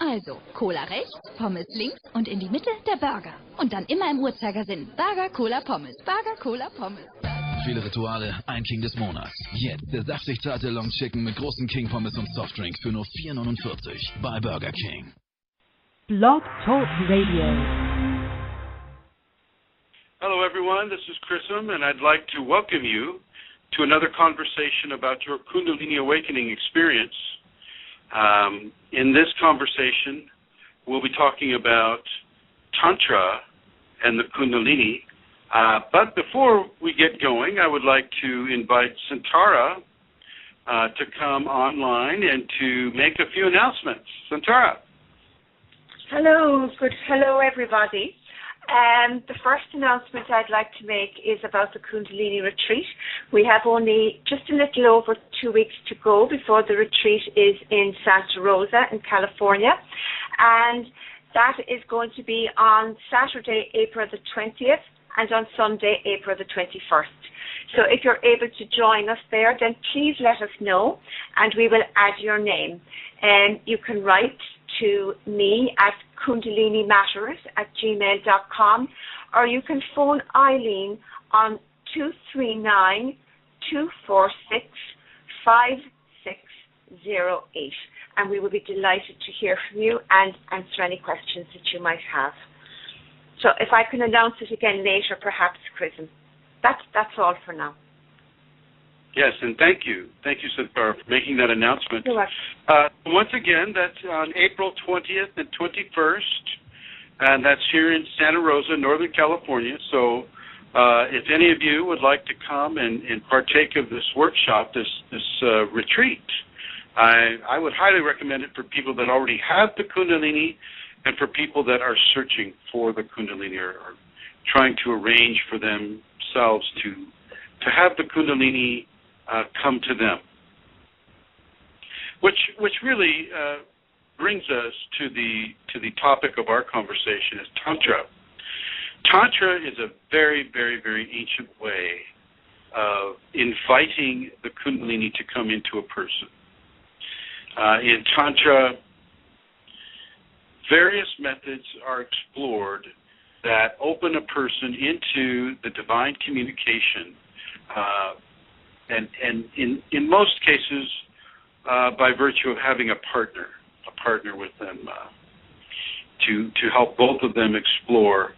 Also, Cola rechts, Pommes links und in die Mitte der Burger. Und dann immer im Uhrzeigersinn. Burger, Cola, Pommes. Burger, Cola, Pommes. Viele Rituale, ein King des Monats. Jetzt der saftig zarte Long Chicken mit großen King Pommes und Softdrink für nur 4,49 bei Burger King. Blog Talk Radio. Hello everyone, this is Chrism, and I'd like to welcome you to another conversation about your Kundalini awakening experience. In this conversation, we'll be talking about Tantra and the Kundalini. But before we get going, I would like to invite Santara to come online and to make a few announcements. Santara. Hello everybody. The first announcement I'd like to make is about the Kundalini retreat. We have only just a little over 2 weeks to go before the retreat is in Santa Rosa in California. And that is going to be on Saturday, April the 20th, and on Sunday, April the 21st. So if you're able to join us there, then please let us know, and we will add your name. And you can write to me at kundalinimatters@gmail.com, or you can phone Eileen on 239-246-5608, and we will be delighted to hear from you and answer any questions that you might have. So if I can announce it again later, perhaps, Chrism. That's all for now. Yes, and thank you. Thank you, Santara, for making that announcement. You're welcome. Once again, that's on April 20th and 21st, and that's here in Santa Rosa, Northern California. So if any of you would like to come and partake of this workshop, this retreat, I would highly recommend it for people that already have the Kundalini and for people that are searching for the Kundalini or trying to arrange for themselves to have the Kundalini come to them, which really brings us to the topic of our conversation is Tantra. Tantra is a very, very, very ancient way of inviting the Kundalini to come into a person. In Tantra, various methods are explored that open a person into the divine communication, and in most cases, by virtue of having a partner with them to help both of them explore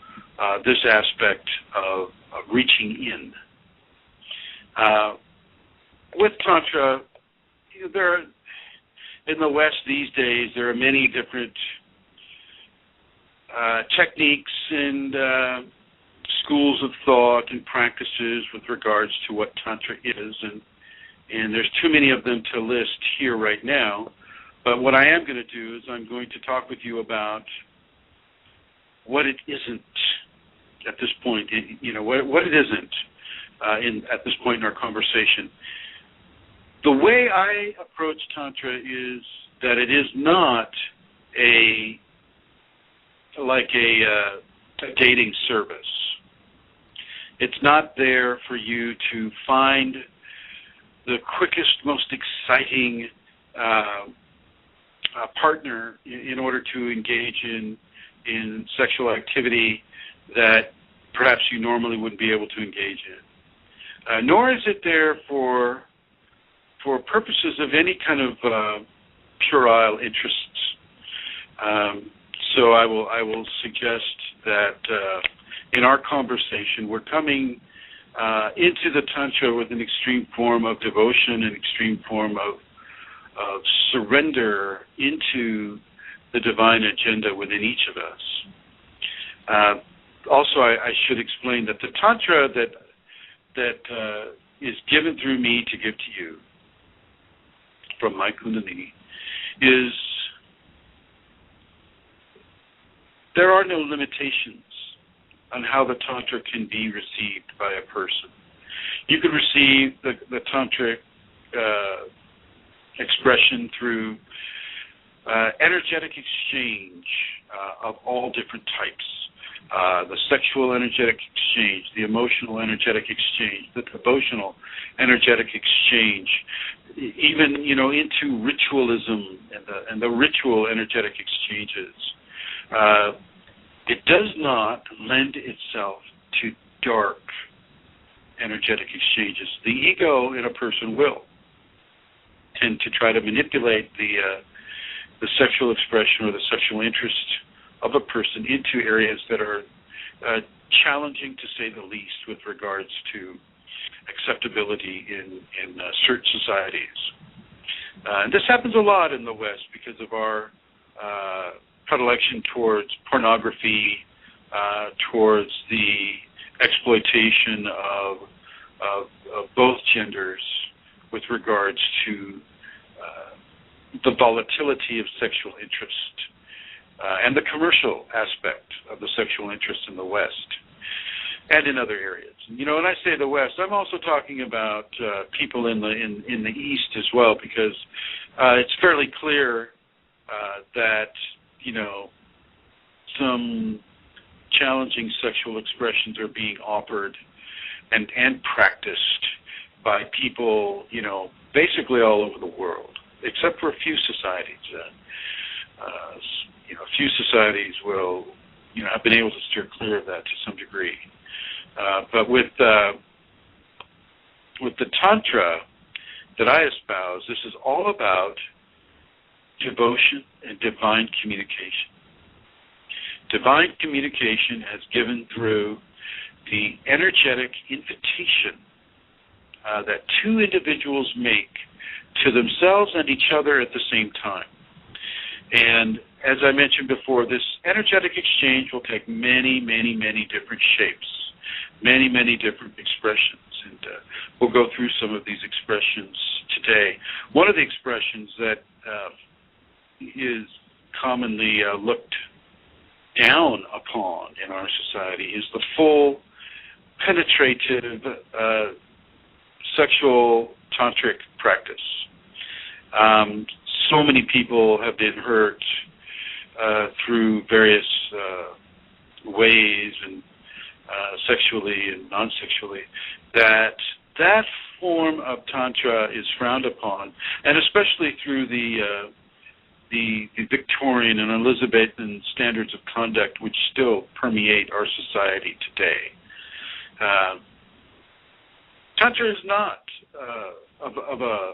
this aspect of reaching in. With Tantra, in the West these days, there are many different techniques and schools of thought and practices with regards to what Tantra is, and there's too many of them to list here right now. But what I am going to do is I'm going to talk with you about what it isn't at this point. What it isn't at this point in our conversation. The way I approach Tantra is that it is not a dating service. It's not there for you to find the quickest, most exciting partner in order to engage in sexual activity that perhaps you normally wouldn't be able to engage in. Nor is it there for purposes of any kind of puerile interests. So I will suggest that in our conversation, we're coming into the Tantra with an extreme form of devotion, an extreme form of surrender into the divine agenda within each of us. Also, I should explain that the Tantra that is given through me to give to you from my Kundalini is there are no limitations on how the Tantra can be received by a person. You can receive the Tantric expression through energetic exchange of all different types. the sexual energetic exchange, the emotional energetic exchange, the devotional energetic exchange, even into ritualism and the ritual energetic exchanges. It does not lend itself to dark energetic exchanges. The ego in a person will tend to try to manipulate the sexual expression or the sexual interest of a person into areas that are challenging, to say the least, with regards to acceptability in certain societies. And this happens a lot in the West because of our predilection towards pornography, towards the exploitation of both genders with regards to the volatility of sexual interest and the commercial aspect of the sexual interest in the West and in other areas. When I say the West, I'm also talking about people in the East as well, because it's fairly clear that some challenging sexual expressions are being offered and practiced by people, basically all over the world, except for a few societies. A few societies will, have been able to steer clear of that to some degree. But with the Tantra that I espouse, this is all about devotion and divine communication. Divine communication as given through the energetic invitation that two individuals make to themselves and each other at the same time. And as I mentioned before, this energetic exchange will take many, many, many different shapes, many, many different expressions. And we'll go through some of these expressions today. One of the expressions that is commonly looked down upon in our society is the full penetrative sexual tantric practice. So many people have been hurt through various ways, and sexually and non-sexually, that form of tantra is frowned upon, and especially through the Victorian and Elizabethan standards of conduct, which still permeate our society today. Tantra is not of a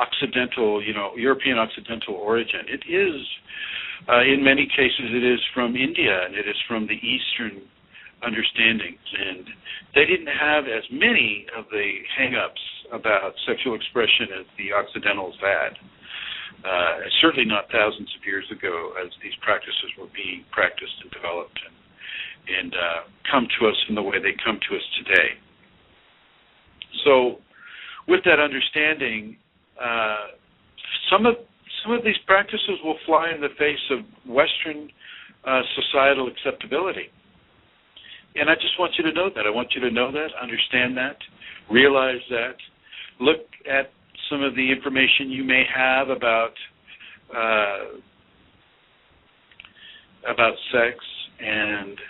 Occidental, European Occidental origin. It is, in many cases, it is from India, and it is from the Eastern understandings. And they didn't have as many of the hang-ups about sexual expression as the Occidentals had. Certainly not thousands of years ago, as these practices were being practiced and developed and come to us in the way they come to us today. So, with that understanding, some of these practices will fly in the face of Western societal acceptability. And I just want you to know that. I want you to know that, understand that, realize that. Look at some of the information you may have about sex and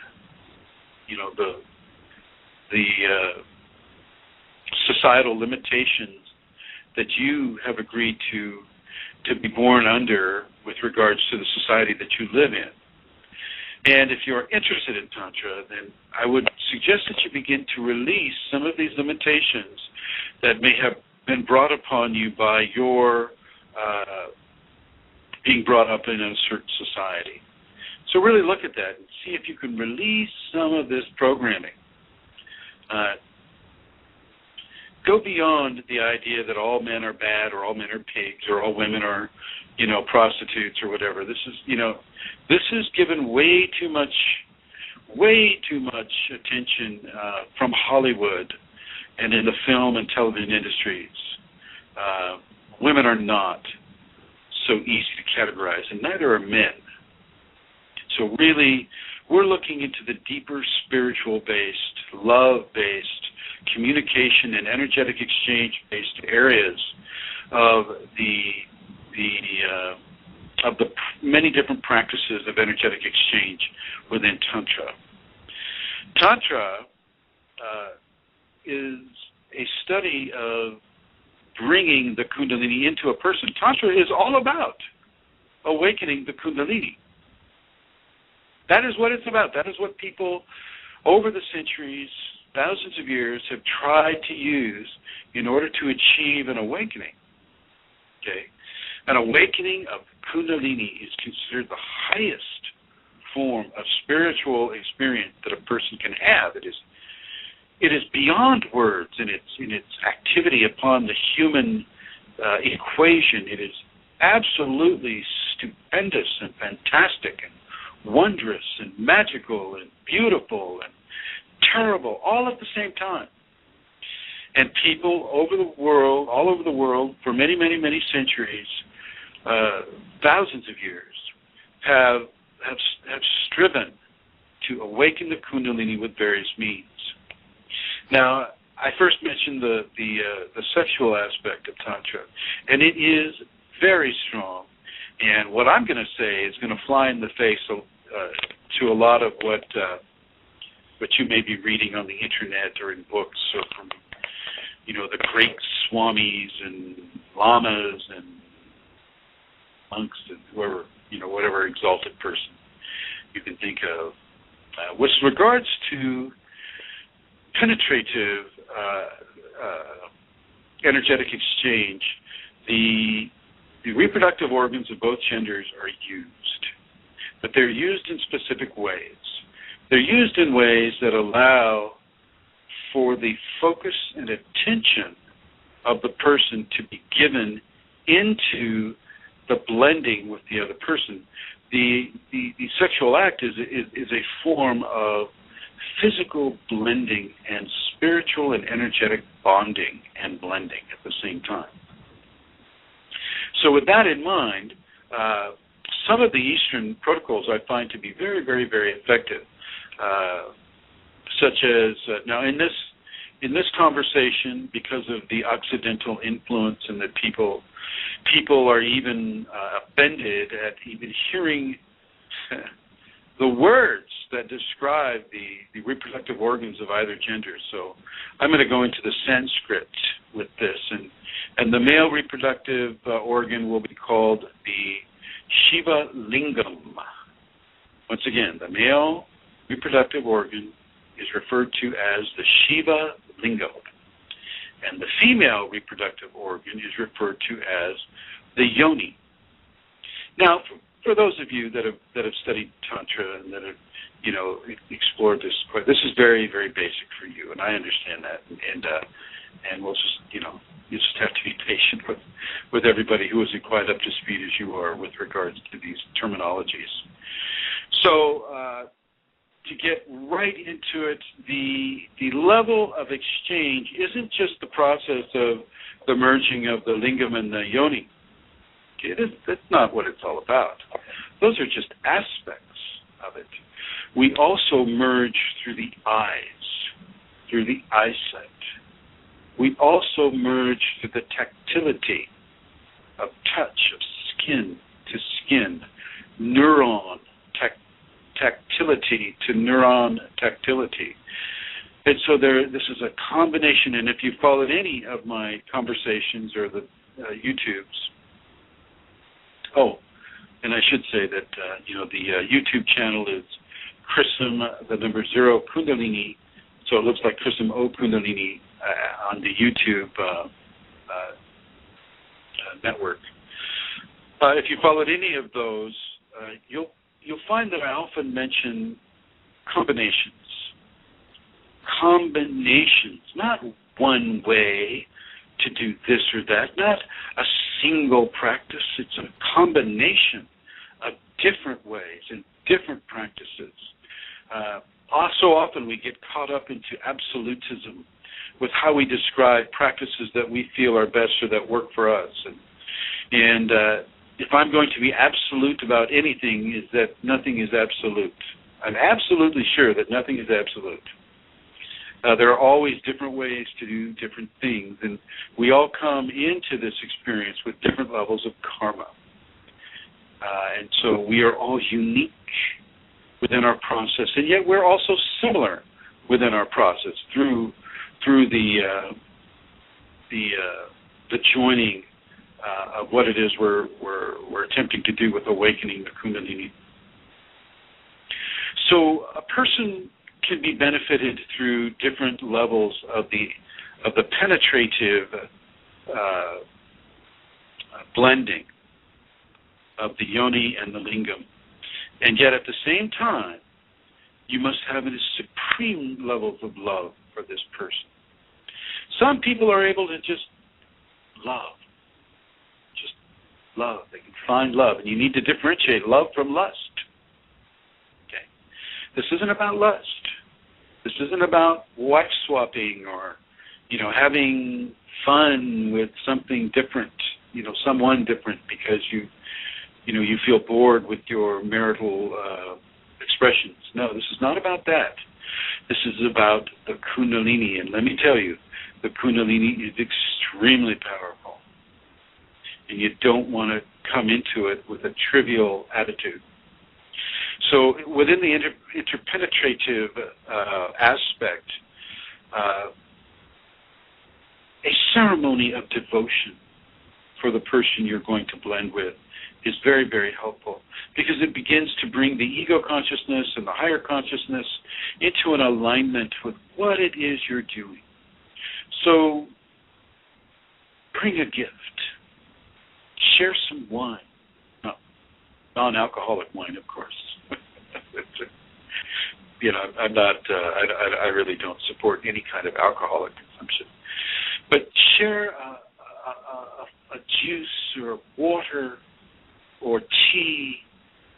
the societal limitations that you have agreed to be born under with regards to the society that you live in. And if you're interested in Tantra, then I would suggest that you begin to release some of these limitations that may have been brought upon you by your being brought up in a certain society. So really look at that and see if you can release some of this programming. Go beyond the idea that all men are bad or all men are pigs or all women are, prostitutes or whatever. This is given way too much attention from Hollywood and in the film and television industries. Women are not so easy to categorize, and neither are men. So really, we're looking into the deeper spiritual-based, love-based, communication and energetic exchange-based areas of the the many different practices of energetic exchange within Tantra. Tantra is a study of bringing the Kundalini into a person. Tantra is all about awakening the Kundalini. That is what it's about. That is what people over the centuries, thousands of years, have tried to use in order to achieve an awakening. Okay? An awakening of Kundalini is considered the highest form of spiritual experience that a person can have. It is beyond words in its activity upon the human equation. It is absolutely stupendous and fantastic and wondrous and magical and beautiful and terrible, all at the same time. And people all over the world, for many, many, many centuries, thousands of years, have striven to awaken the Kundalini with various means. Now, I first mentioned the sexual aspect of Tantra, and it is very strong. And what I'm going to say is going to fly in the face to a lot of what you may be reading on the internet or in books or from, the great swamis and lamas and monks and whoever, whatever exalted person you can think of. With regards to penetrative energetic exchange, the reproductive organs of both genders are used, but they're used in specific ways. They're used in ways that allow for the focus and attention of the person to be given into the blending with the other person. The sexual act is a form of physical blending and spiritual and energetic bonding and blending at the same time. So with that in mind, some of the Eastern protocols I find to be very, very, very effective, such as now in this conversation, because of the Occidental influence and that people are even offended at even hearing the words that describe the reproductive organs of either gender. So I'm going to go into the Sanskrit with this, and the male reproductive organ will be called the Shiva Lingam. Once again, the male reproductive organ is referred to as the Shiva Lingam, and the female reproductive organ is referred to as the Yoni. Now, for those of you that have studied Tantra and that have explored this is very, very basic for you, and I understand that, and we'll just you just have to be patient with everybody who isn't quite up to speed as you are with regards to these terminologies. So to get right into it, the level of exchange isn't just the process of the merging of the lingam and the yoni. That's not what it's all about. Those are just aspects of it. We also merge through the eyes, through the eyesight. We also merge through the tactility of touch, of skin to skin, neuron tactility to neuron tactility. And so this is a combination, and if you followed any of my conversations or the YouTubes, and I should say that, the YouTube channel is Chrism, the number 0 Kundalini, so it looks like Chrism O Kundalini on the YouTube network. If you followed any of those, you'll find that I often mention combinations. Combinations, not one way to do this or that, not a single practice. It's a combination of different ways and different practices. So often we get caught up into absolutism with how we describe practices that we feel are best or that work for us. And if I'm going to be absolute about anything, is that nothing is absolute. I'm absolutely sure that nothing is absolute. There are always different ways to do different things, and we all come into this experience with different levels of karma. And so we are all unique within our process, and yet we're also similar within our process through the joining of what it is we're attempting to do with awakening the Kundalini. So a person can be benefited through different levels of the penetrative blending of the yoni and the lingam. And yet at the same time, you must have a supreme levels of love for this person. Some people are able to just love. Just love. They can find love. And you need to differentiate love from lust. Okay. This isn't about lust. This isn't about wife swapping or, having fun with something different, someone different because you feel bored with your marital expressions. No, this is not about that. This is about the Kundalini. And let me tell you, the Kundalini is extremely powerful. And you don't want to come into it with a trivial attitude. So within the interpenetrative aspect, a ceremony of devotion for the person you're going to blend with is very, very helpful because it begins to bring the ego consciousness and the higher consciousness into an alignment with what it is you're doing. So bring a gift. Share some wine. No, non-alcoholic wine, of course. I'm not, I really don't support any kind of alcoholic consumption. But share a juice or water or tea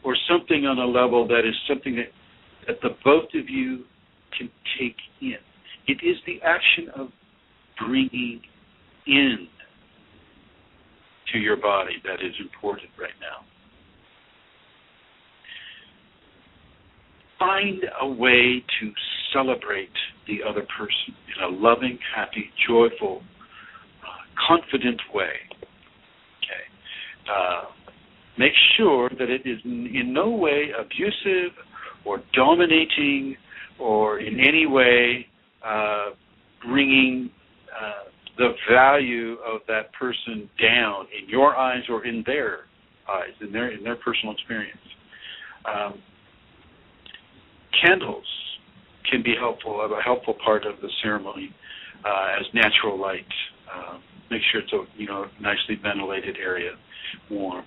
or something on a level that is something that the both of you can take in. It is the action of bringing in to your body that is important right now. Find a way to celebrate the other person in a loving, happy, joyful, confident way. Okay. Make sure that it is in no way abusive or dominating or in any way bringing the value of that person down in your eyes or in their eyes, in their personal experience. Candles can be helpful, a helpful part of the ceremony as natural light. Make sure it's a nicely ventilated area, warm.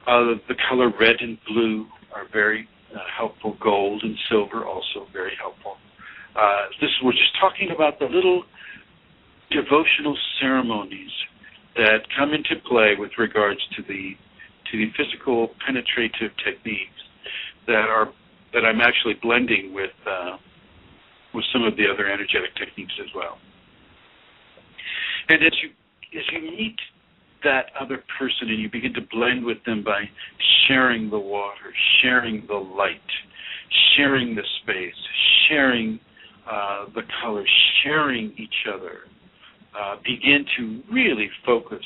The color red and blue are very helpful. Gold and silver also very helpful. We're just talking about the little devotional ceremonies that come into play with regards to the physical penetrative techniques that I'm actually blending with some of the other energetic techniques as well. And as you meet that other person and you begin to blend with them by sharing the water, sharing the light, sharing the space, sharing the color, sharing each other, begin to really focus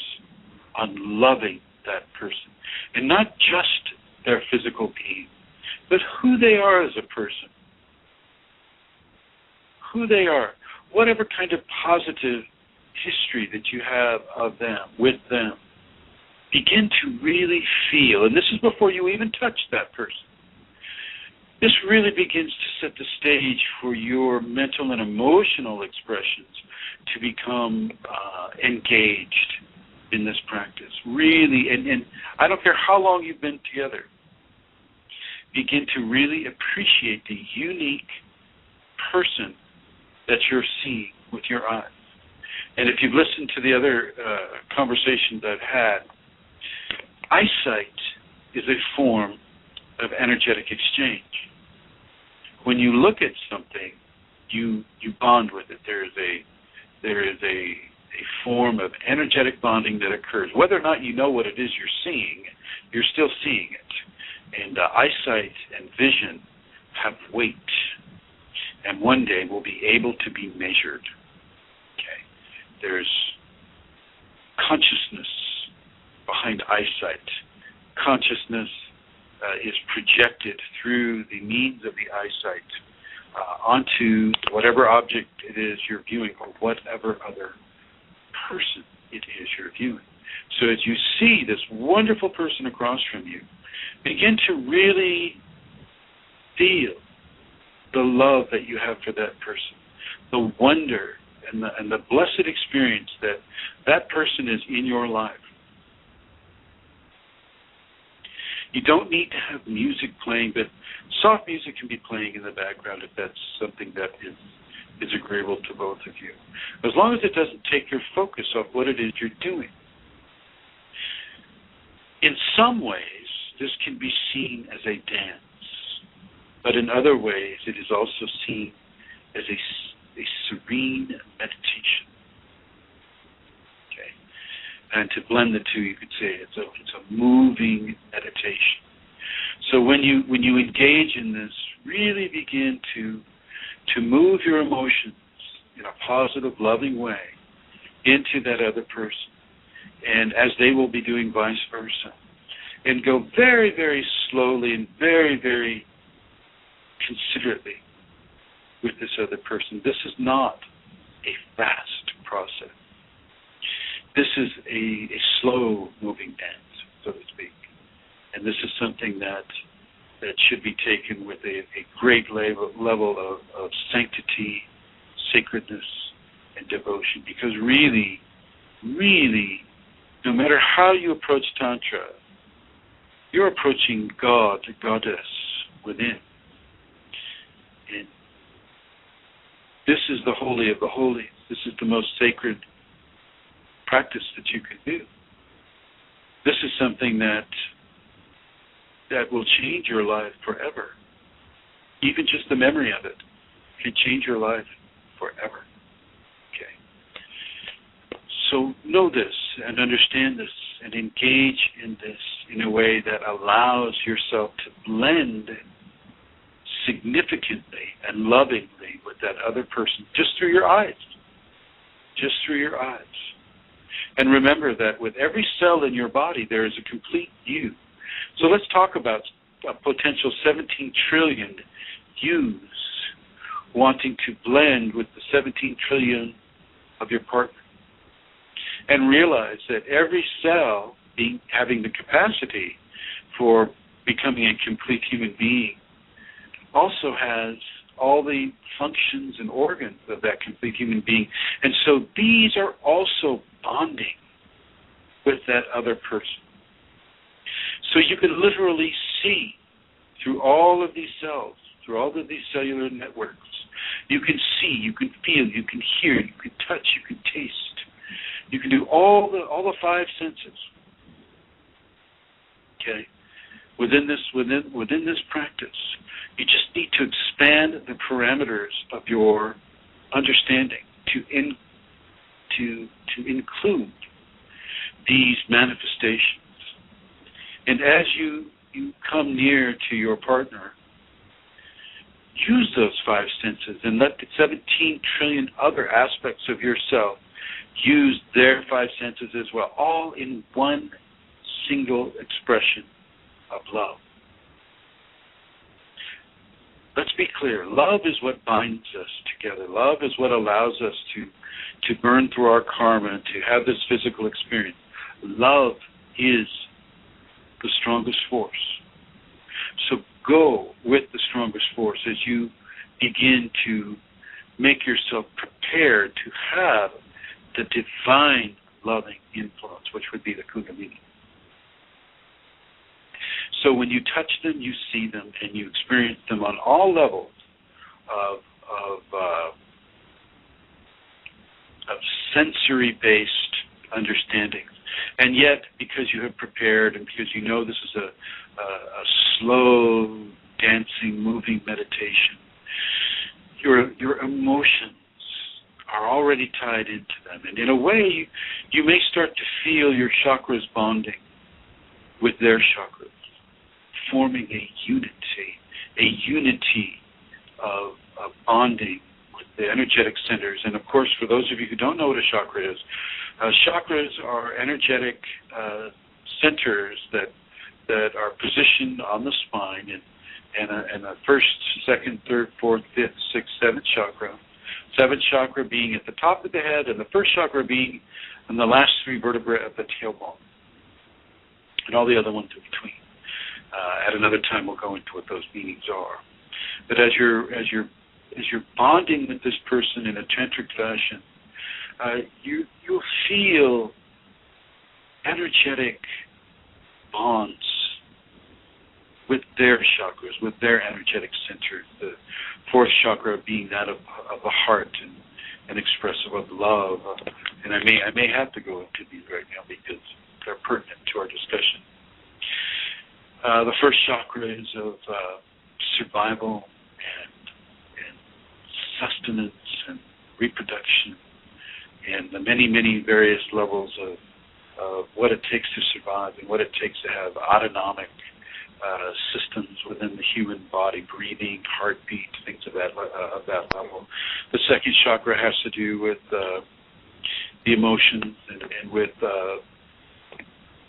on loving that person. And not just their physical being, but who they are as a person. Who they are. Whatever kind of positive history that you have of them, with them. Begin to really feel, and this is before you even touch that person. This really begins to set the stage for your mental and emotional expressions to become engaged in this practice. Really, and I don't care how long you've been together, begin to really appreciate the unique person that you're seeing with your eyes. And if you've listened to the other conversations I've had, eyesight is a form of energetic exchange. When you look at something, you bond with it. There is a form of energetic bonding that occurs. Whether or not you know what it is you're seeing, you're still seeing it. And eyesight and vision have weight, and one day will be able to be measured. Okay, there's consciousness behind eyesight consciousness is projected through the means of the eyesight onto whatever object it is you're viewing, or whatever other person it is you're viewing. So as you see this wonderful person across from you, begin to really feel the love that you have for that person, the wonder and the blessed experience that that person is in your life. You don't need to have music playing, but soft music can be playing in the background if that's something that is agreeable to both of you. As long as it doesn't take your focus off what it is you're doing. In some ways, this can be seen as a dance, but in other ways, it is also seen as a serene meditation. Okay, and to blend the two, you could say it's a moving meditation. So when you engage in this, really begin to move your emotions in a positive, loving way into that other person, and as they will be doing vice versa. And go very, very slowly and very, very considerately with this other person. This is not a fast process. This is a slow-moving dance, so to speak. And this is something that should be taken with a great level of sanctity, sacredness, and devotion. Because really, really, no matter how you approach Tantra, you're approaching God, the goddess within. And this is the holy of the holies. This is the most sacred practice that you can do. This is something that will change your life forever. Even just the memory of it can change your life forever. Okay. So know this and understand this and engage in this in a way that allows yourself to blend significantly and lovingly with that other person just through your eyes. Just through your eyes. And remember that with every cell in your body, there is a complete you. So let's talk about a potential 17 trillion yous wanting to blend with the 17 trillion of your partner. And realize that every cell having the capacity for becoming a complete human being also has all the functions and organs of that complete human being. And so these are also bonding with that other person. So you can literally see through all of these cells, through all of these cellular networks, you can see, you can feel, you can hear, you can touch, you can taste. You can do all the five senses. Okay? Within this practice, you just need to expand the parameters of your understanding to include these manifestations. And as you come near to your partner, use those five senses and let the 17 trillion other aspects of yourself use their five senses as well, all in one single expression of love. Let's be clear. Love is what binds us together. Love is what allows us to burn through our karma and to have this physical experience. Love is the strongest force. So go with the strongest force as you begin to make yourself prepared to have the divine loving influence, which would be the Kundalini. So when you touch them, you see them, and you experience them on all levels of sensory-based understandings. And yet, because you have prepared and because you know this is a slow, dancing, moving meditation, your emotions are already tied into them. And in a way, you may start to feel your chakras bonding with their chakras, forming a unity of bonding with the energetic centers. And of course, for those of you who don't know what a chakra is, chakras are energetic centers that that are positioned on the spine and the first, second, third, fourth, fifth, sixth, seventh chakra. Seventh chakra being at the top of the head, and the first chakra being in the last three vertebrae of the tailbone, and all the other ones in between. At another time, we'll go into what those meanings are. But as you're bonding with this person in a tantric fashion, you'll feel energetic bonds with their chakras, with their energetic centers. The fourth chakra being that of the heart and expressive of love. And I may have to go into these right now because they're pertinent to our discussion. The first chakra is of survival and sustenance and reproduction and the many, many various levels of what it takes to survive and what it takes to have autonomic systems within the human body, breathing, heartbeat, things of that level. The second chakra has to do with the emotions and with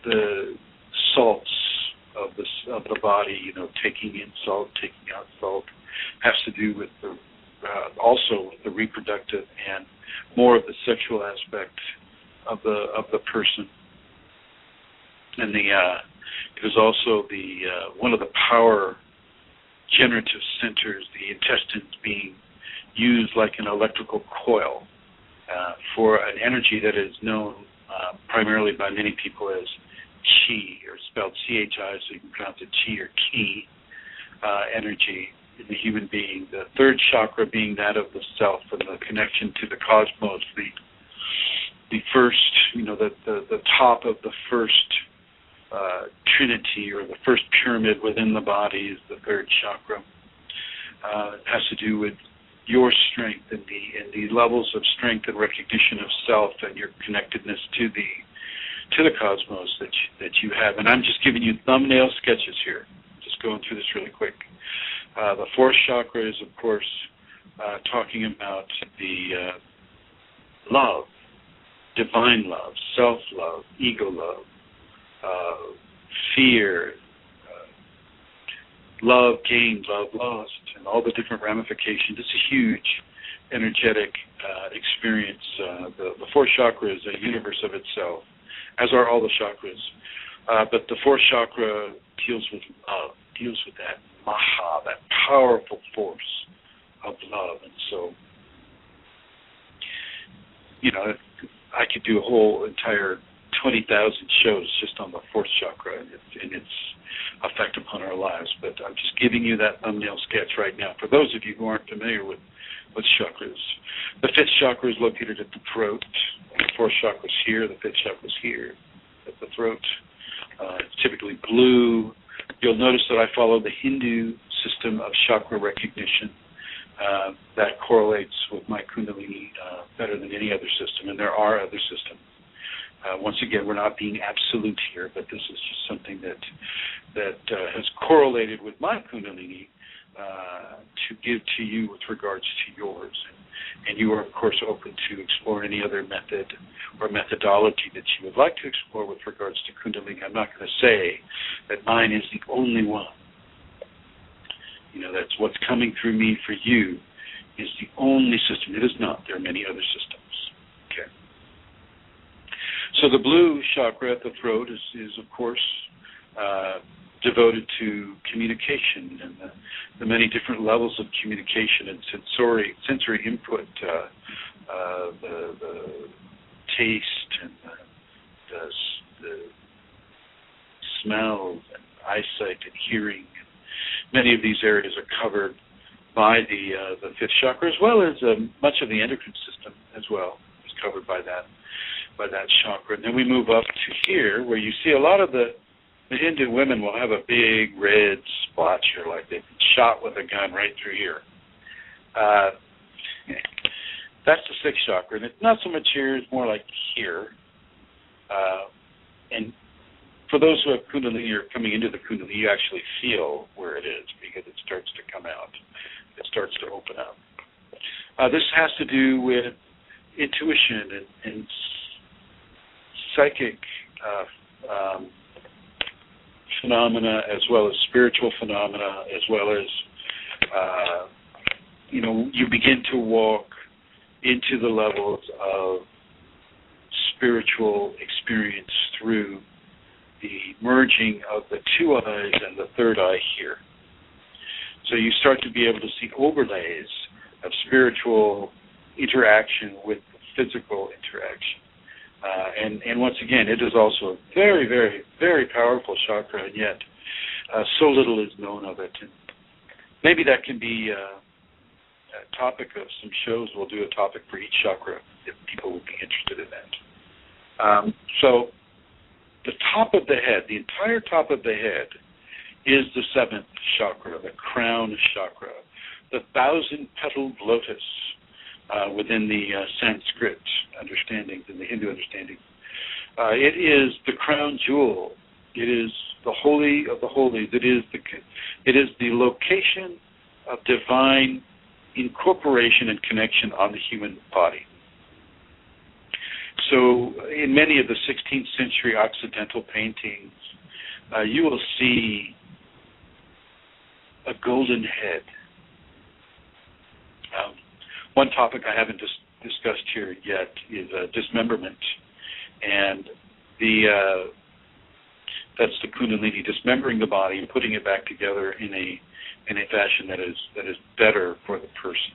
the salts of the body, taking in salt, taking out salt, has to do with also with the reproductive and more of the sexual aspect of the person. And it is also one of the power generative centers, the intestines being used like an electrical coil for an energy that is known primarily by many people as chi, or spelled C-H-I, so you can pronounce it chi or ki, energy in the human being. The third chakra being that of the self and the connection to the cosmos, the first, the top of the first trinity or the first pyramid within the body is the third chakra. It has to do with your strength and the levels of strength and recognition of self and your connectedness to the cosmos that you have. And I'm just giving you thumbnail sketches here, just going through this really quick. The fourth chakra is, of course, talking about the love, divine love, self-love, ego love, fear, love gained, love lost, and all the different ramifications. It's a huge energetic experience. The fourth chakra is a universe of itself, as are all the chakras. But the fourth chakra deals with love, deals with that maha, that powerful force of love. And so, I could do a whole entire 20,000 shows just on the fourth chakra and its effect upon our lives. But I'm just giving you that thumbnail sketch right now for those of you who aren't familiar with chakras. The fifth chakra is located at the throat. The fourth chakra is here. The fifth chakra is here at the throat. It's typically blue. You'll notice that I follow the Hindu system of chakra recognition. That correlates with my Kundalini better than any other system, and there are other systems. Once again, we're not being absolute here, but this is just something that has correlated with my Kundalini to give to you with regards to yours. And you are, of course, open to explore any other method or methodology that you would like to explore with regards to Kundalini. I'm not going to say that mine is the only one. That's what's coming through me for you is the only system. It is not. There are many other systems. Okay. So the blue chakra at the throat is of course, devoted to communication and the many different levels of communication and sensory input, the taste and the smells and eyesight and hearing. Many of these areas are covered by the fifth chakra, as well as much of the endocrine system as well is covered by that chakra. And then we move up to here, where you see a lot of the Hindu women will have a big red splotch here, like they've been shot with a gun right through here. That's the sixth chakra, and it's not so much here, it's more like here. And for those who have Kundalini or coming into the Kundalini, you actually feel where it is because it starts to come out. It starts to open up. This has to do with intuition and psychic phenomena as well as spiritual phenomena, as well as, you begin to walk into the levels of spiritual experience through the merging of the two eyes and the third eye here. So you start to be able to see overlays of spiritual interaction with physical interaction. And once again, it is also a very, very, very powerful chakra, and yet so little is known of it. And maybe that can be a topic of some shows. We'll do a topic for each chakra if people would be interested in that. So the top of the head, the entire top of the head, is the seventh chakra, the crown chakra, the 1,000-petaled lotus within the Sanskrit understandings and the Hindu understandings. It is the crown jewel. It is the holy of the holies. It is the location of divine incorporation and connection on the human body. So in many of the 16th century Occidental paintings, you will see a golden head. One topic I haven't discussed here yet is dismemberment, and that's the Kundalini, dismembering the body and putting it back together in a fashion that is better for the person.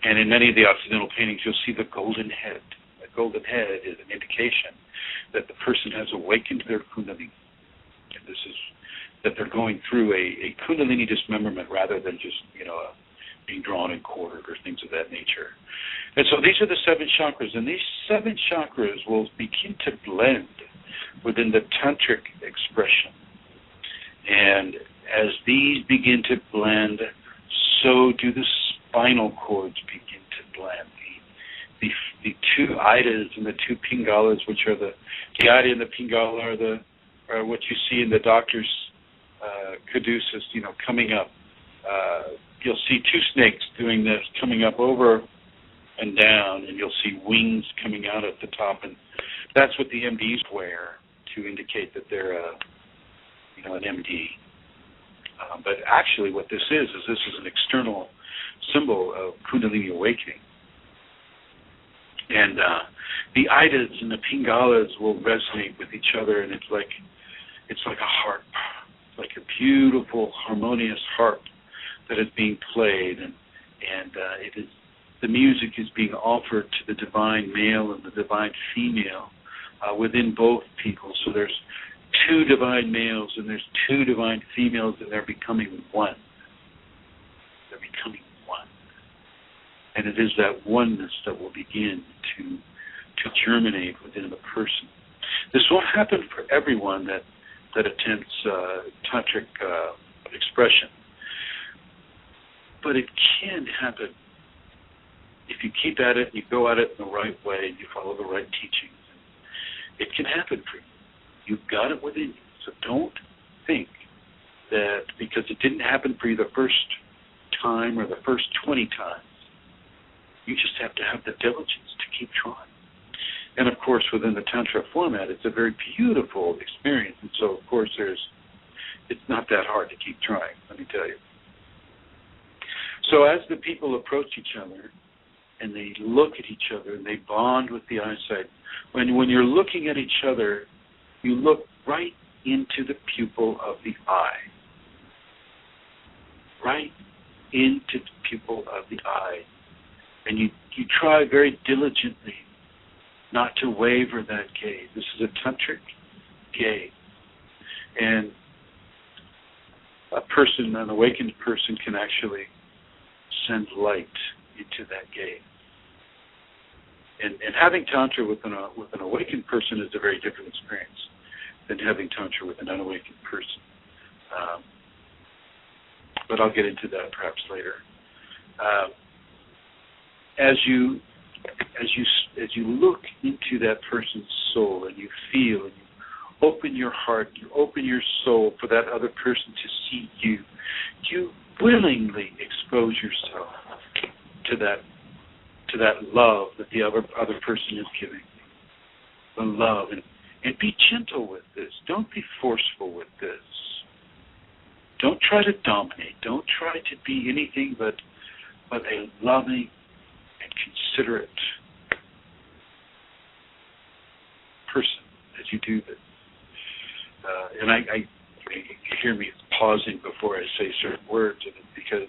And in many of the Occidental paintings, you'll see the golden head. The golden head is an indication that the person has awakened their Kundalini. And this is that they're going through a Kundalini dismemberment rather than just, being drawn and quartered or things of that nature. And so these are the 7 chakras, and these 7 chakras will begin to blend within the tantric expression. And as these begin to blend, so do the spinal cords begin to blend. The 2 idas and the 2 pingalas, which are the ida and the pingala, are what you see in the doctor's caduceus, coming up. You'll see 2 snakes doing this, coming up over and down, and you'll see wings coming out at the top, and that's what the MDs wear to indicate that they're an MD. But actually what this is an external symbol of Kundalini awakening. And the idas and the pingalas will resonate with each other, and it's like a harp, like a beautiful, harmonious harp that is being played, and it is, the music is being offered to the divine male and the divine female within both people. So there's 2 divine males and there's 2 divine females, and they're becoming one. They're becoming one. And it is that oneness that will begin to germinate within the person. This won't happen for everyone that attempts tantric expression, but it can happen if you keep at it, you go at it in the right way, you follow the right teachings. It can happen for you. You've got it within you. So don't think that because it didn't happen for you the first time or the first 20 times, you just have to have the diligence to keep trying. And of course, within the Tantra format, it's a very beautiful experience. And so, of course, it's not that hard to keep trying, let me tell you. So as the people approach each other and they look at each other and they bond with the eyesight, when you're looking at each other, you look right into the pupil of the eye. Right into the pupil of the eye. And you try very diligently not to waver that gaze. This is a tantric gaze. And an awakened person can actually send light into that gaze. And having Tantra with an awakened person is a very different experience than having Tantra with an unawakened person. But I'll get into that perhaps later. As you look into that person's soul and you feel and you open your heart, you open your soul for that other person to see you, you willingly expose yourself to that love that the other person is giving. The love. And be gentle with this. Don't be forceful with this. Don't try to dominate. Don't try to be anything but a loving and considerate person as you do this. And you hear me pausing before I say certain words, and it's because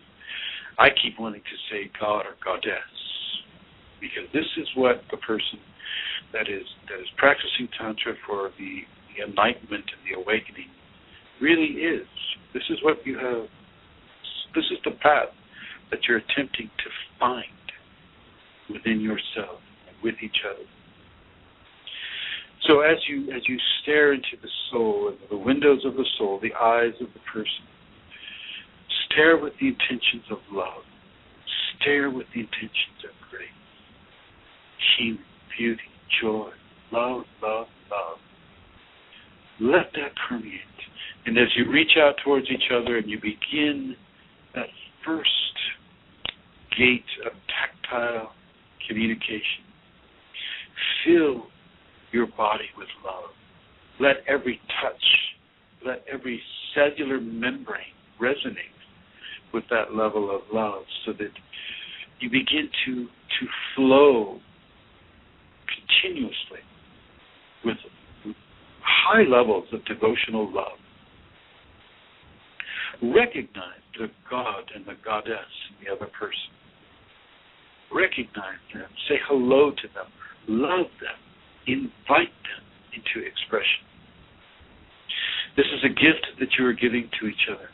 I keep wanting to say God or Goddess, because this is what the person that is practicing Tantra for the enlightenment and the awakening really is. This is what you have. This is the path that you're attempting to find within yourself and with each other. So as you stare into the soul, and the windows of the soul, the eyes of the person, stare with the intentions of love. Stare with the intentions of grace, healing, beauty, joy, love, love, love. Let that permeate. And as you reach out towards each other and you begin that first gate of tactile communication, fill your body with love. Let every touch, let every cellular membrane resonate with that level of love, so that you begin to flow continuously with high levels of devotional love. Recognize the God and the Goddess in the other person. Recognize them. Say hello to them. Love them. Invite them into expression. This is a gift that you are giving to each other.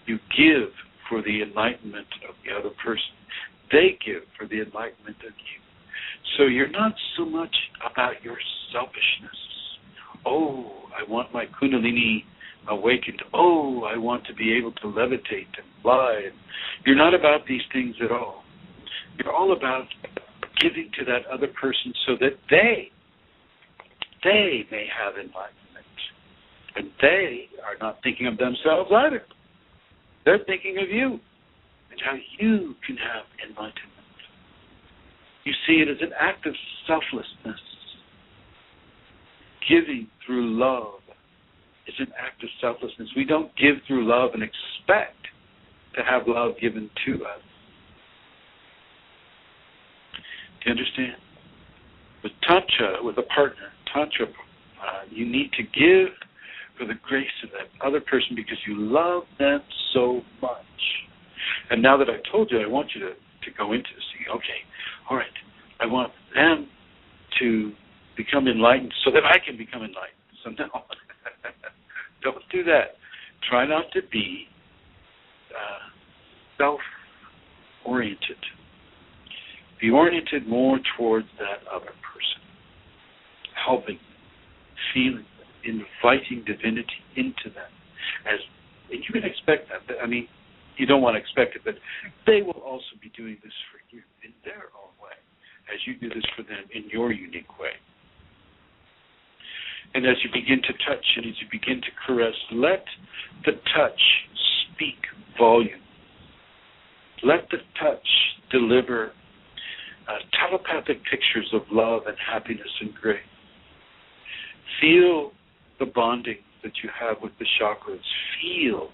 You give for the enlightenment of the other person. They give for the enlightenment of you. So you're not so much about your selfishness. Oh, I want my Kundalini awakened. Oh, I want to be able to levitate and fly. You're not about these things at all. You're all about giving to that other person so that they may have enlightenment. And they are not thinking of themselves either. They're thinking of you and how you can have enlightenment. You see it as an act of selflessness. Giving through love is an act of selflessness. We don't give through love and expect to have love given to us. Do you understand? With Tantra, with a partner, Tantra, you need to give for the grace of that other person because you love them so much. And now that I've told you, I want you to go into this. Okay, all right, I want them to become enlightened so that I can become enlightened. So no, don't do that. Try not to be self-oriented. Be oriented more towards that other person, helping, feeling, inviting divinity into them. And you can expect that. I mean, you don't want to expect it, but they will also be doing this for you in their own way, as you do this for them in your unique way. And as you begin to touch and as you begin to caress, let the touch speak volume. Let the touch deliver telepathic pictures of love and happiness and grace. Feel the bonding that you have with the chakras. Feel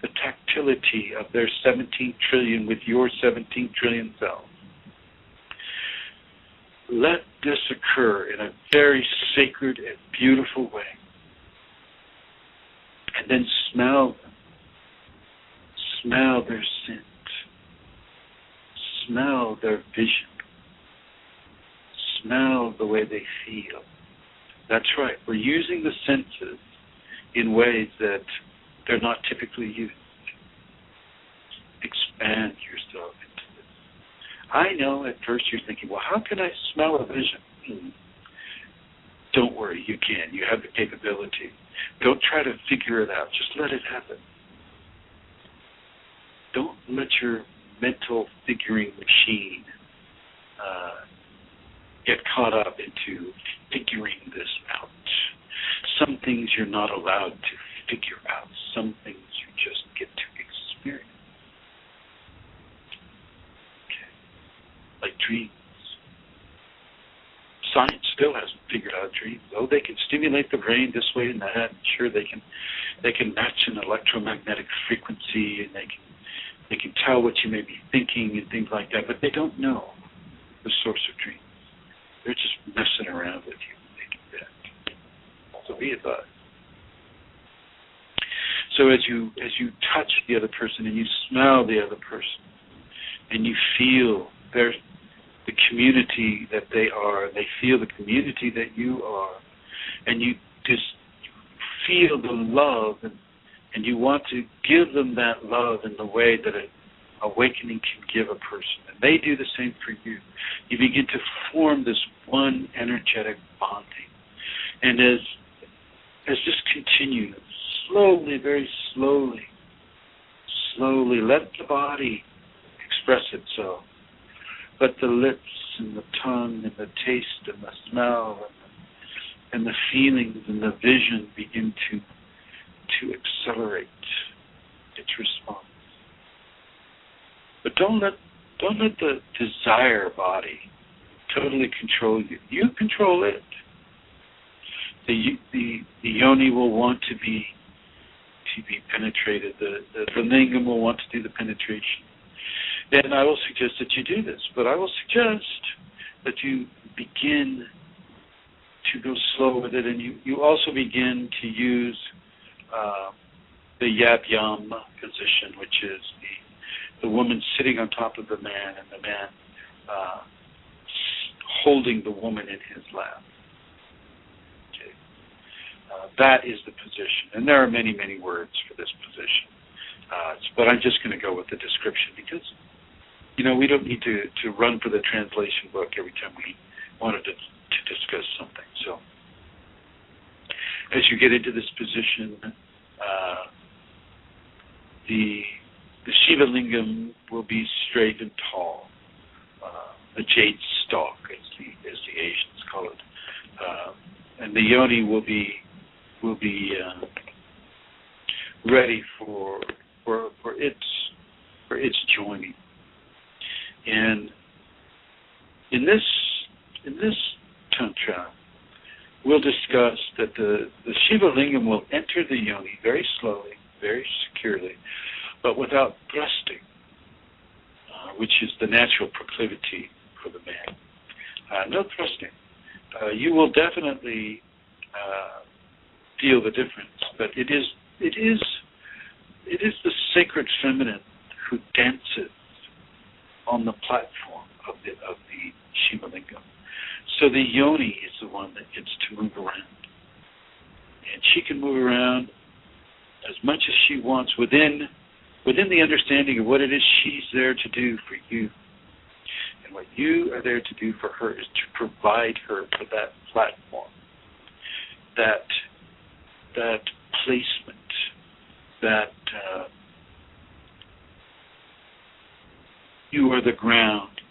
the tactility of their 17 trillion with your 17 trillion cells. Let this occur in a very sacred and beautiful way. And then smell them. Smell their scent. Smell their vision. Smell the way they feel. That's right. We're using the senses in ways that they're not typically used. Expand yourself into this. I know at first you're thinking, well, how can I smell a vision? Don't worry, you can. You have the capability. Don't try to figure it out. Just let it happen. Don't let your mental figuring machine get caught up into figuring this out. Some things you're not allowed to figure out. Some things you just get to experience. Okay. Like dreams. Science still hasn't figured out dreams. Oh, they can stimulate the brain this way and that. Sure, they can They can match an electromagnetic frequency, and they can tell what you may be thinking and things like that, but they don't know the source of dreams. They're just messing around with you when they do that. So be advised. So as you touch the other person and you smell the other person and you feel the community that they are, and they feel the community that you are, and you just feel the love, and you want to give them that love in the way that an awakening can give a person, and they do the same for you. You begin to form this one energetic bonding, and as this continues, slowly, very slowly, let the body express itself. Let the lips and the tongue and the taste and the smell and the feelings and the vision begin to accelerate its response. But don't let the desire body totally control you. You control it. The yoni will want to be penetrated. The lingam will want to do the penetration. And I will suggest that you do this, but I will suggest that you begin to go slow with it, and you also begin to use the yab yam position, which is the woman sitting on top of the man, and the man holding the woman in his lap. Okay. That is the position, and there are many, many words for this position. But I'm just going to go with the description because, we don't need to run for the translation book every time we wanted to discuss something. So as you get into this position, the Shiva Lingam will be straight and tall, a jade stalk, as the Asians call it, and the yoni will be ready for its joining. And in this tantra, we'll discuss that the Shiva Lingam will enter the yoni very slowly, very securely, but without thrusting, which is the natural proclivity for the man. No thrusting. You will definitely feel the difference, but it is the sacred feminine who dances on the platform of the Shiva Lingam. So the yoni is the one that gets to move around. And she can move around as much as she wants within the understanding of what it is she's there to do for you. And what you are there to do for her is to provide her with that platform, that placement, that you are the ground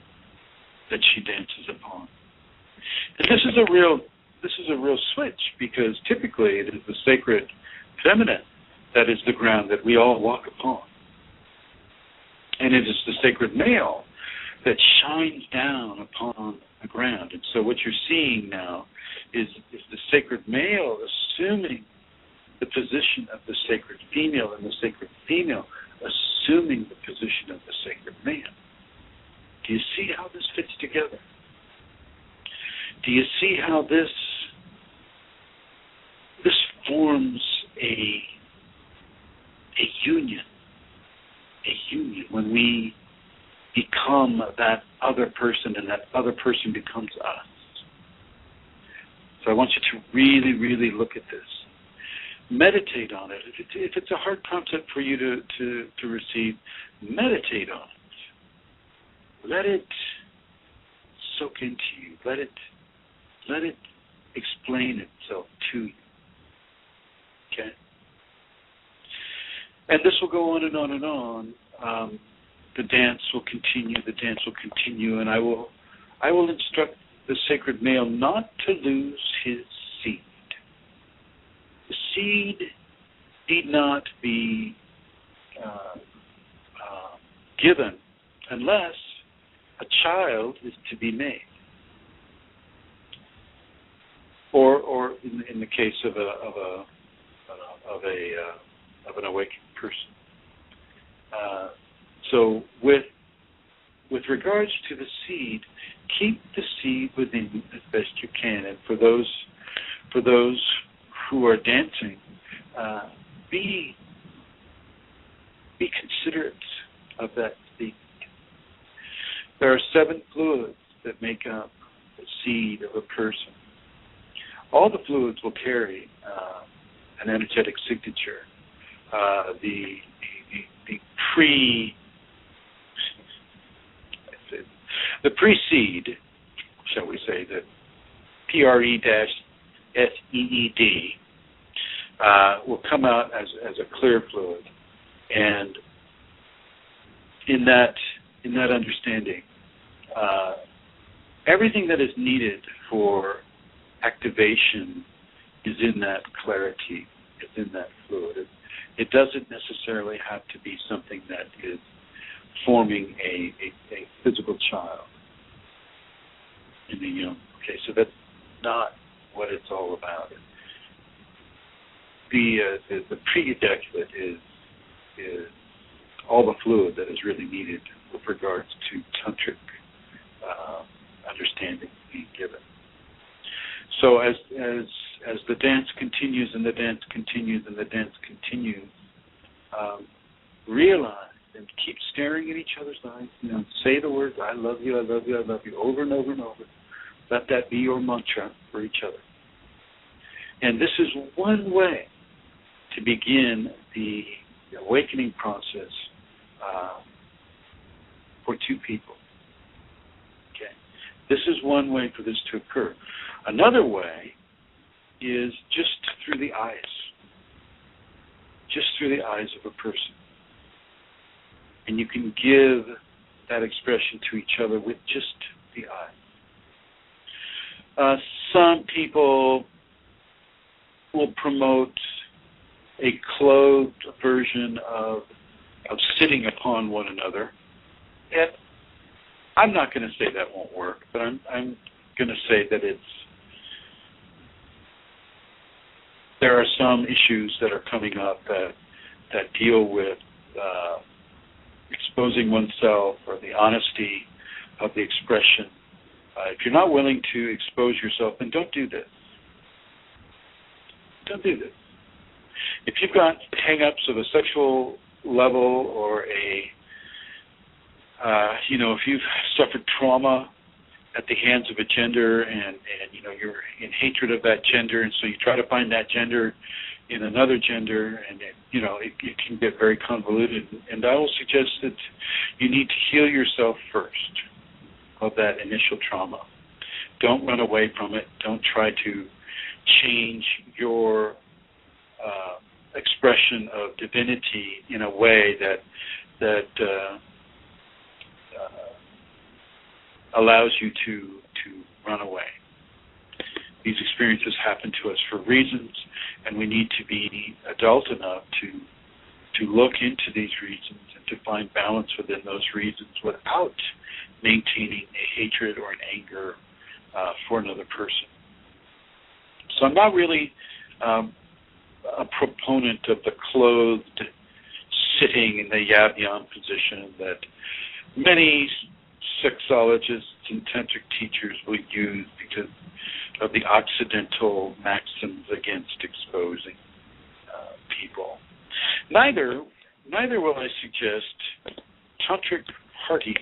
that she dances upon. And this is a real switch, because typically it is the sacred feminine that is the ground that we all walk upon. And it is the sacred male that shines down upon the ground. And so what you're seeing now is the sacred male assuming the position of the sacred female, and the sacred female assuming the position of the sacred man. Do you see how this fits together? Do you see how this forms a union? A union when we become that other person, and that other person becomes us. So I want you to really, really look at this. Meditate on it. If it's a hard concept for you to receive, meditate on it. Let it soak into you. Let it explain itself to you. Okay? And this will go on and on and on. The dance will continue, and I will instruct the sacred male not to lose his seed. The seed need not be given unless a child is to be made, or in the case of a of an awakened person. So with regards to the seed, keep the seed within you as best you can. And for those who are dancing, be considerate of that seed. There are 7 fluids that make up the seed of a person. All the fluids will carry an energetic signature. The pre-seed, shall we say, the PRE-SEED, will come out as a clear fluid, and in that understanding, everything that is needed for activation is in that clarity, is in that fluid. It doesn't necessarily have to be something that is forming a physical child in the young. Okay, so that's not what it's all about. The pre-ejaculate is all the fluid that is really needed with regards to tantric understanding being given. So as the dance continues and the dance continues and the dance continues, realize and keep staring at each other's eyes. Say the words "I love you, I love you, I love you" over and over and over. Let that be your mantra for each other. And this is one way to begin the awakening process for 2 people. Okay, this is one way for this to occur. Another way is just through the eyes. Just through the eyes of a person. And you can give that expression to each other with just the eyes. Some people will promote a clothed version of sitting upon one another. And I'm not going to say that won't work, but I'm going to say that there are some issues that are coming up that deal with exposing oneself or the honesty of the expression. If you're not willing to expose yourself, then don't do this. Don't do this. If you've got hang-ups of a sexual level or if you've suffered trauma at the hands of a gender and you're in hatred of that gender, and so you try to find that gender in another gender, and it can get very convoluted. And I will suggest that you need to heal yourself first of that initial trauma. Don't run away from it. Don't try to change your expression of divinity in a way that allows you to run away. These experiences happen to us for reasons, and we need to be adult enough to look into these reasons and to find balance within those reasons without maintaining a hatred or an anger for another person. So I'm not really a proponent of the clothed sitting in the yab-yam position that many sexologists and tantric teachers will use because of the Occidental maxims against exposing people. Neither will I suggest tantric parties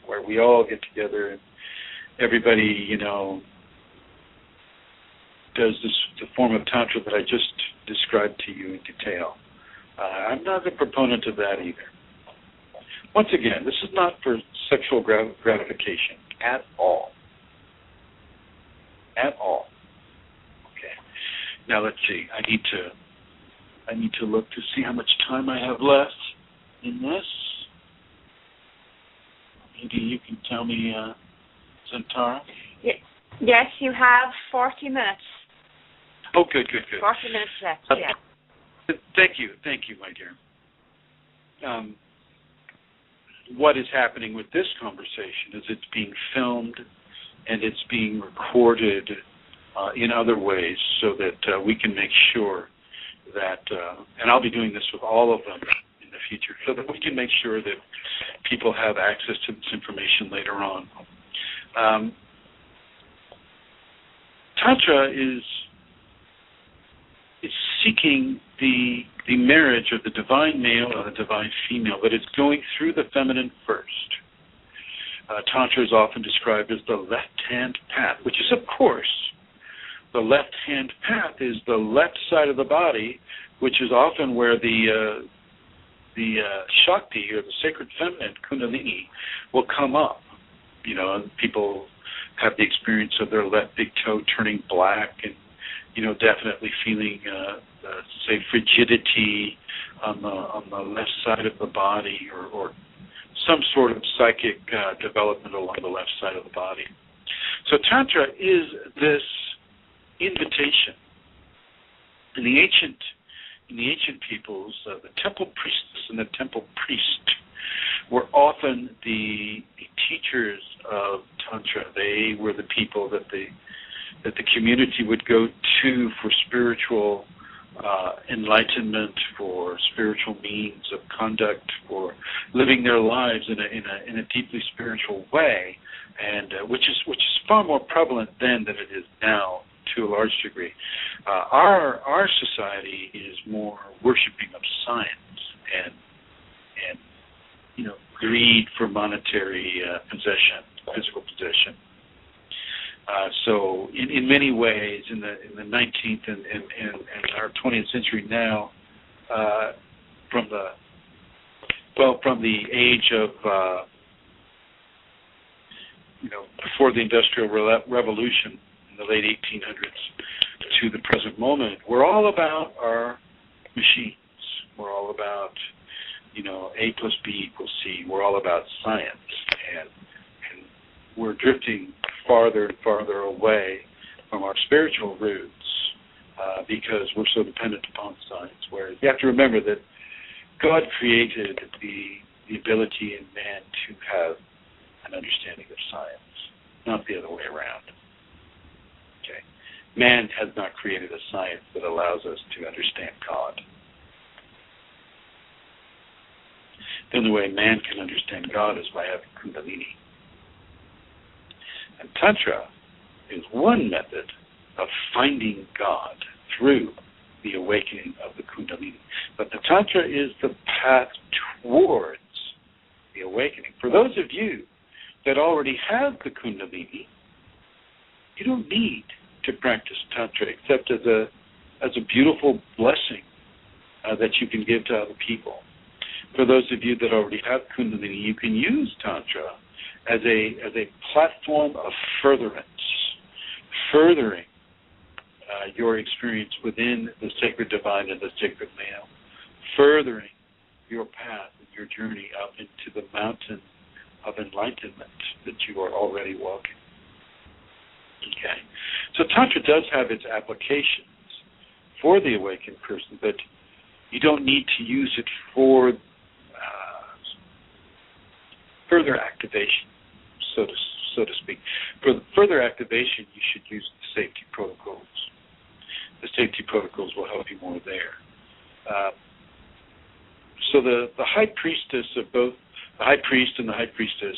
where we all get together and everybody, does the form of tantra that I just described to you in detail. I'm not a proponent of that either. Once again, this is not for sexual gratification at all. At all. Okay. Now let's see. I need to look to see how much time I have left in this. Maybe you can tell me, Zantara? Yes, you have 40 minutes. Oh, good. 40 minutes left, yeah. Thank you, my dear. What is happening with this conversation is it's being filmed and it's being recorded in other ways so that we can make sure that, and I'll be doing this with all of them in the future, so that we can make sure that people have access to this information later on. Tantra is seeking the marriage of the divine male and the divine female, but it's going through the feminine first. Tantra is often described as the left-hand path, which is, of course, the left-hand path is the left side of the body, which is often where the Shakti, or the sacred feminine, Kundalini, will come up. You know, and people have the experience of their left big toe turning black, and, you know, definitely feeling, say, frigidity on the left side of the body, or some sort of psychic development along the left side of the body. So Tantra is this invitation. In the ancient peoples, the temple priestess and the temple priest were often the teachers of Tantra. They were the people that the community would go to for spiritual enlightenment, for spiritual means of conduct, for living their lives in a deeply spiritual way, and which is far more prevalent then than it is now, to a large degree. Our society is more worshiping of science and you know, greed for monetary possession, physical possession. So in many ways, in the 19th and our 20th century now, from the age of you know, before the Industrial Revolution in the late 1800s to the present moment, we're all about our machines. We're all about, you know, A plus B equals C. We're all about science, and we're drifting farther and farther away from our spiritual roots because we're so dependent upon science. Whereas you have to remember that God created the ability in man to have an understanding of science, not the other way around. Okay, man has not created a science that allows us to understand God. The only way man can understand God is by having Kundalini. And Tantra is one method of finding God through the awakening of the Kundalini. But the Tantra is the path towards the awakening. For those of you that already have the Kundalini, you don't need to practice Tantra except as a beautiful blessing that you can give to other people. For those of you that already have Kundalini, you can use Tantra as a platform of furtherance, furthering your experience within the sacred divine and the sacred male, furthering your path and your journey up into the mountain of enlightenment that you are already walking. Okay, so Tantra does have its applications for the awakened person, but you don't need to use it for further activation, so to speak. For further activation, you should use the safety protocols. The safety protocols will help you more there. So the high priestess of both the high priest and the high priestess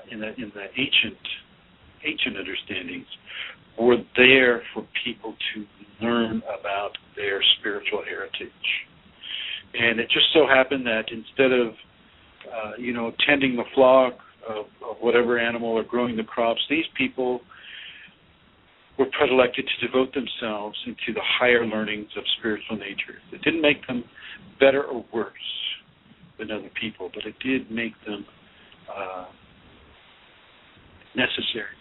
in the ancient understandings were there for people to learn about their spiritual heritage. And it just so happened that instead of tending the flock of whatever animal or growing the crops, these people were predilected to devote themselves into the higher learnings of spiritual nature. It didn't make them better or worse than other people, but it did make them necessary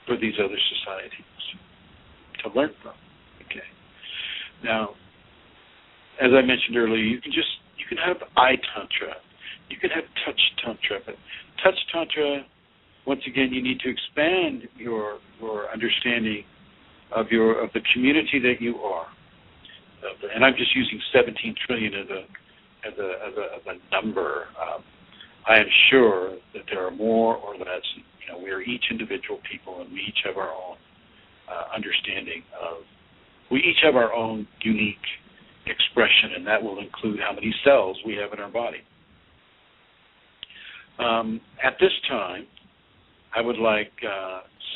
for these other societies to learn from. Okay. Now, as I mentioned earlier, you can have eye tantra, you can have touch tantra, but touch tantra, once again, you need to expand your understanding of the community that you are. And I'm just using 17 trillion as a number. I am sure that there are more or less. We are each individual people, and we each have our own understanding We each have our own unique expression, and that will include how many cells we have in our body. At this time, I would like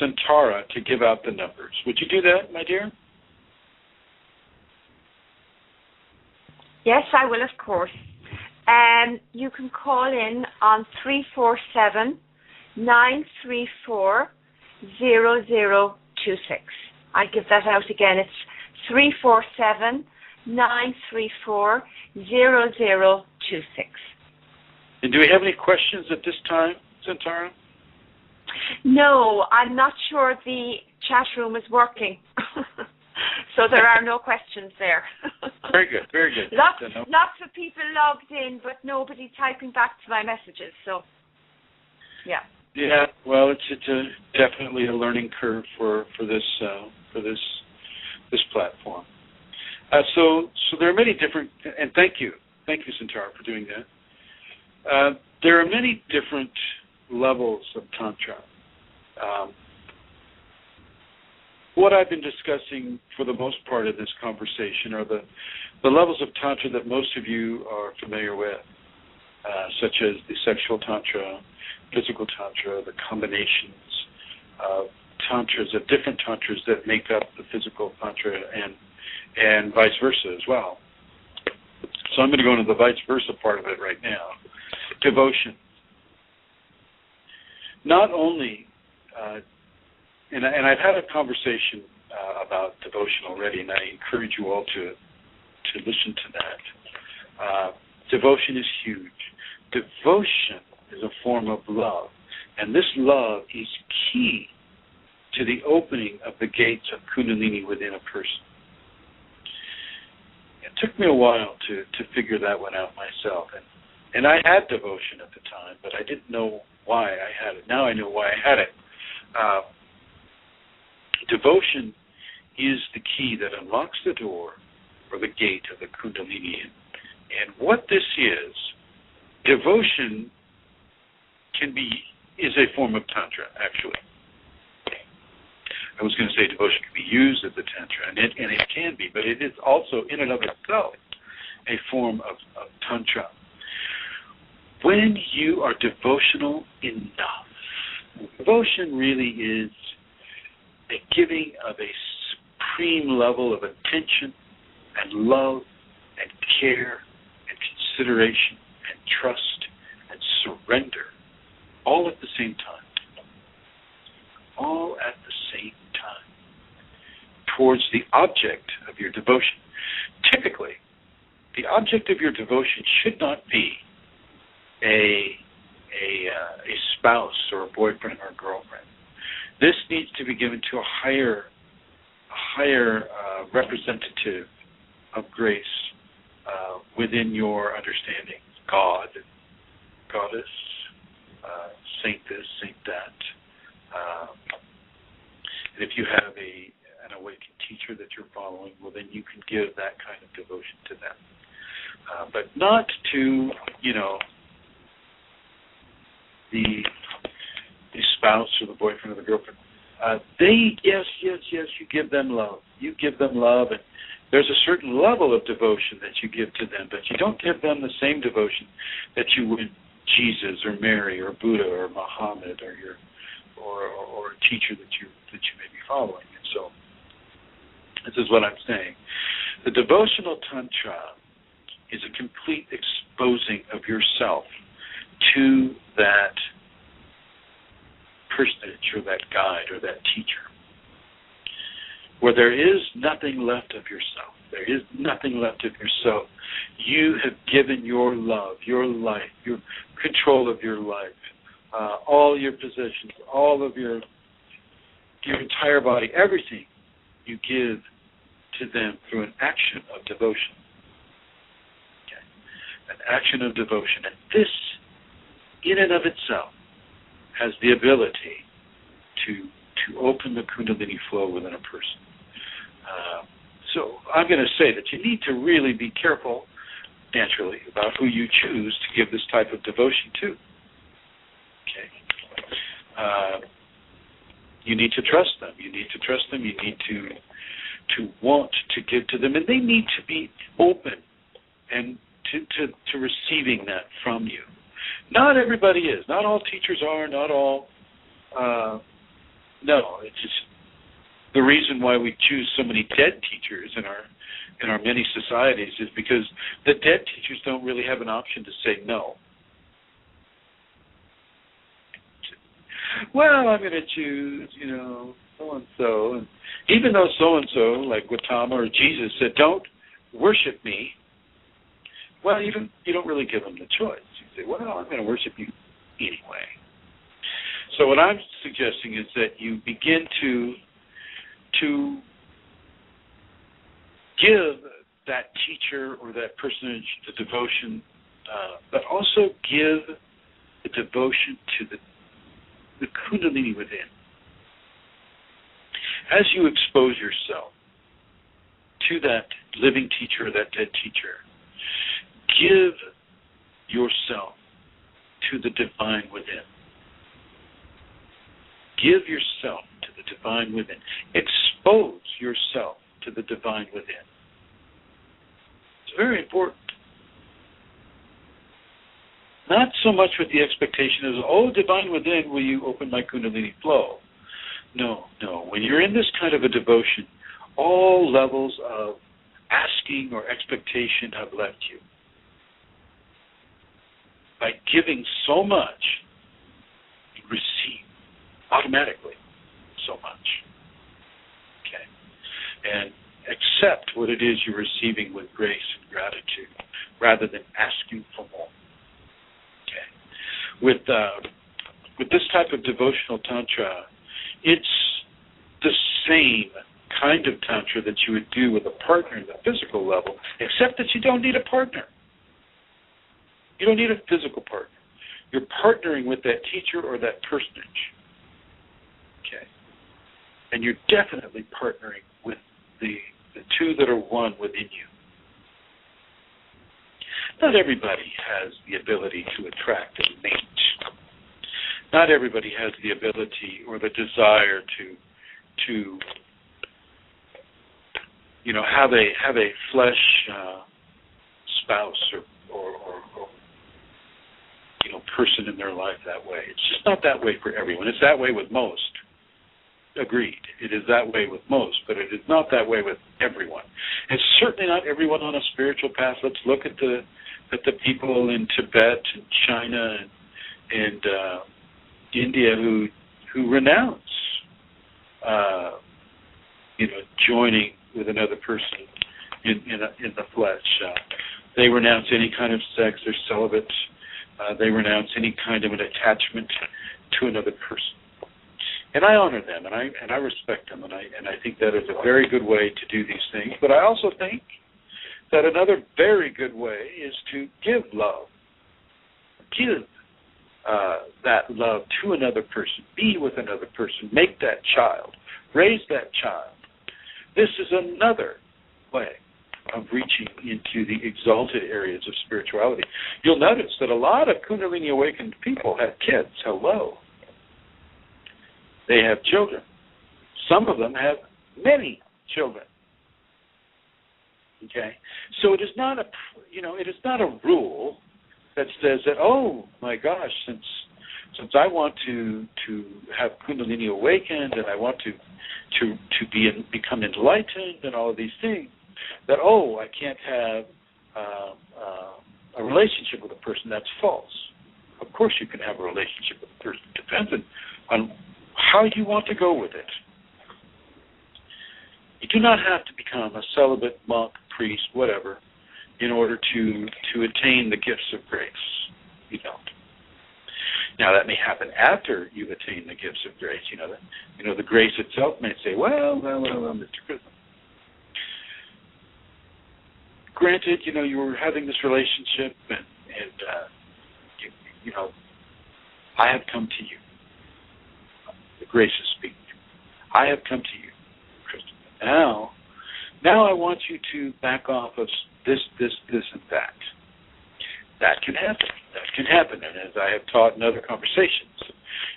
Santara to give out the numbers. Would you do that, my dear? Yes, I will, of course. You can call in on 347-934-0026. I'll give that out again. It's 347-934-0026. And do we have any questions at this time, Santara? No, I'm not sure the chat room is working. So there are no questions there. Very good, very good. Lots of people logged in, but nobody typing back to my messages. So, yeah. Yeah, well, it's definitely a learning curve for this platform. So there are many different, and thank you, Santara, for doing that. There are many different levels of Tantra. What I've been discussing for the most part of this conversation are the levels of Tantra that most of you are familiar with, such as the sexual Tantra, physical Tantra, the combinations of Tantras, of different Tantras that make up the physical Tantra, and vice versa as well. So I'm going to go into the vice versa part of it right now. Devotion. Not only, and I've had a conversation about devotion already, and I encourage you all to listen to that. Devotion is huge. Devotion is a form of love, and this love is key to the opening of the gates of Kundalini within a person. It took me a while to figure that one out myself, and I had devotion at the time, but I didn't know why I had it. Now I know why I had it. Devotion is the key that unlocks the door or the gate of the Kundalini. And what this is, devotion is a form of Tantra, actually. I was going to say devotion can be used as a Tantra, and it can be, but it is also in and of itself a form of Tantra. When you are devotional enough, devotion really is a giving of a supreme level of attention and love and care and consideration and trust and surrender, all at the same time. All at the same time. Towards the object of your devotion. Typically, the object of your devotion should not be a spouse or a boyfriend or a girlfriend. This needs to be given to a higher representative of grace within your understanding. God, goddess, saint this, saint that. And if you have an awakened teacher that you're following, well, then you can give that kind of devotion to them. But not to, the spouse or the boyfriend or the girlfriend. Yes, you give them love. You give them love, and there's a certain level of devotion that you give to them, but you don't give them the same devotion that you would Jesus or Mary or Buddha or Muhammad or a teacher that you may be following. And so this is what I'm saying. The devotional Tantra is a complete exposing of yourself to that personage or that guide or that teacher, where there is nothing left of yourself. There is nothing left of yourself. You have given your love, your life, your control of your life, all your possessions, all of your entire body, everything you give to them through an action of devotion. Okay. An action of devotion. And this, in and of itself, has the ability to open the Kundalini flow within a person. So I'm going to say that you need to really be careful, naturally, about who you choose to give this type of devotion to. Okay. You need to trust them. You need to to want to give to them, and they need to be open and to receiving that from you. Not everybody is. Not all teachers are. Not all. No, it's just the reason why we choose so many dead teachers in our many societies is because the dead teachers don't really have an option to say no. Well, I'm going to choose, so-and-so. And even though so-and-so, like Gautama or Jesus, said, don't worship me, well, you don't really give them the choice. You say, well, I'm going to worship you anyway. So what I'm suggesting is that you begin to give that teacher or that personage the devotion, but also give the devotion to the Kundalini within. As you expose yourself to that living teacher or that dead teacher, give yourself to the divine within. Give yourself to the divine within. Expose yourself to the divine within. It's very important. Not so much with the expectation of, oh, divine within, will you open my Kundalini flow? No. When you're in this kind of a devotion, all levels of asking or expectation have left you. By giving so much, you receive automatically so much. Okay? And accept what it is you're receiving with grace and gratitude rather than asking for more. With this type of devotional tantra, it's the same kind of tantra that you would do with a partner in the physical level, except that you don't need a partner. You don't need a physical partner. You're partnering with that teacher or that personage. Okay? And you're definitely partnering with the two that are one within you. Not everybody has the ability to attract and mate. Not everybody has the ability or the desire to have a flesh spouse or person in their life that way. It's just not that way for everyone. It's that way with most. Agreed. It is that way with most, but it is not that way with everyone. It's certainly not everyone on a spiritual path. Let's look at the people in Tibet and China and India who renounce joining with another person in the flesh. They renounce any kind of sex. They're celibate. They renounce any kind of an attachment to another person. And I honor them, and I respect them, and I think that is a very good way to do these things. But I also think that another very good way is to give love. Give that love to another person. Be with another person. Make that child. Raise that child. This is another way of reaching into the exalted areas of spirituality. You'll notice that a lot of Kundalini awakened people have kids. Hello. They have children. Some of them have many children. Okay, so it is not a rule that says that, oh my gosh, since I want to have Kundalini awakened and I want to become enlightened and all of these things, that I can't have a relationship with a person. That's false. Of course you can have a relationship with a person. It depends on how you want to go with it. You do not have to become a celibate monk, priest, whatever, in order to attain the gifts of grace. You don't. Now that may happen after you've attained the gifts of grace. The grace itself may say, well, Mr. Christmas. Granted, you were having this relationship, and I have come to you. The grace is speaking. I have come to you, Kristen. Now I want you to back off of this, and that. That can happen. And as I have taught in other conversations,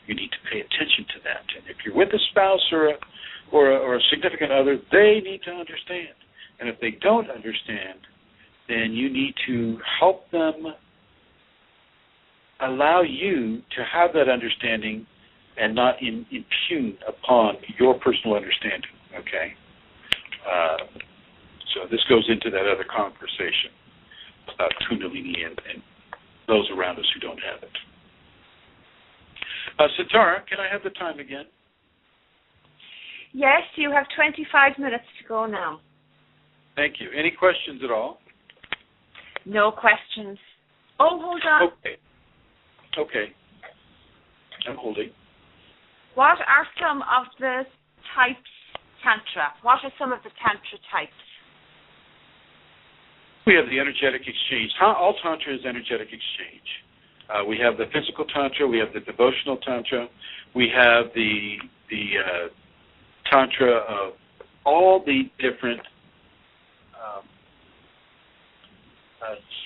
you need to pay attention to that. And if you're with a spouse or or a significant other, they need to understand. And if they don't understand, then you need to help them, allow you to have that understanding and not impugn upon your personal understanding, okay? So this goes into that other conversation about Kundalini and those around us who don't have it. Sitara, can I have the time again? Yes, you have 25 minutes to go now. Thank you. Any questions at all? No questions. Oh, hold on. Okay. I'm holding. What are some of the types Tantra? What are some of the Tantra types? We have the energetic exchange. All Tantra is energetic exchange. We have the physical Tantra. We have the devotional Tantra. We have the Tantra of all the different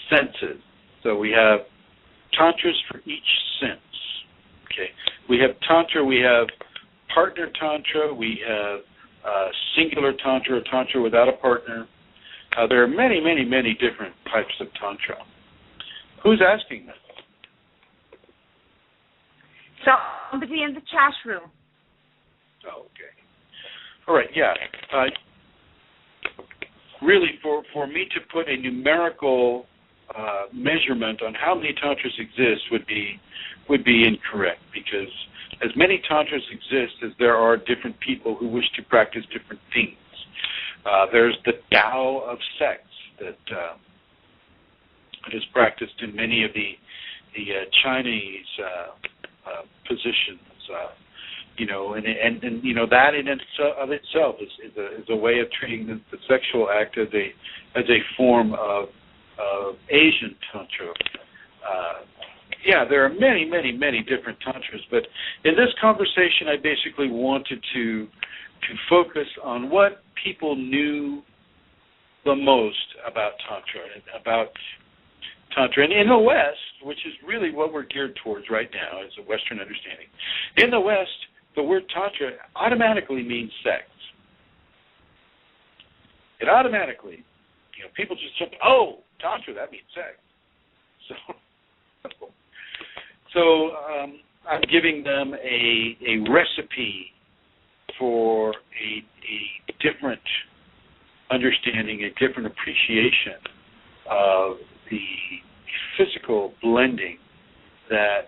senses. So we have Tantras for each sense. Okay. We have Tantra. We have partner Tantra. We have singular Tantra, or Tantra without a partner. There are many, many, many different types of Tantra. Who's asking this? Somebody in the chat room. Okay. All right, yeah. Really, for me to put a numerical measurement on how many Tantras exist would be incorrect, because as many Tantras exist as there are different people who wish to practice different things. There's the Tao of sex that is practiced in many of the Chinese positions, and you know that in itself is a way of treating the sexual act as a form of Asian Tantra. There are many, many, many different Tantras, but in this conversation I basically wanted to focus on what people knew the most about Tantra. And in the West, which is really what we're geared towards right now, is a Western understanding. In the West, the word Tantra automatically means sex. It automatically, people just jump, oh, Tantra, that means sex. So I'm giving them a recipe for a different understanding, a different appreciation of the physical blending that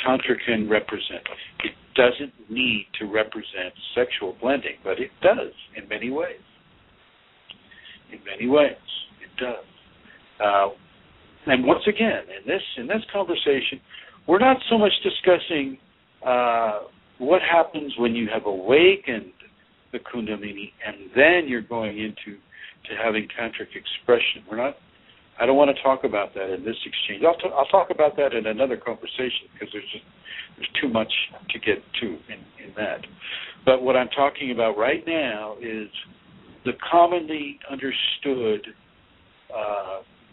Tantra can represent. It doesn't need to represent sexual blending, but it does in many ways. In many ways, it does. And once again, in this conversation, we're not so much discussing what happens when you have awakened the Kundalini and then you're going into having tantric expression. I don't want to talk about that in this exchange. I'll talk about that in another conversation, because there's too much to get to in that. But what I'm talking about right now is the commonly understood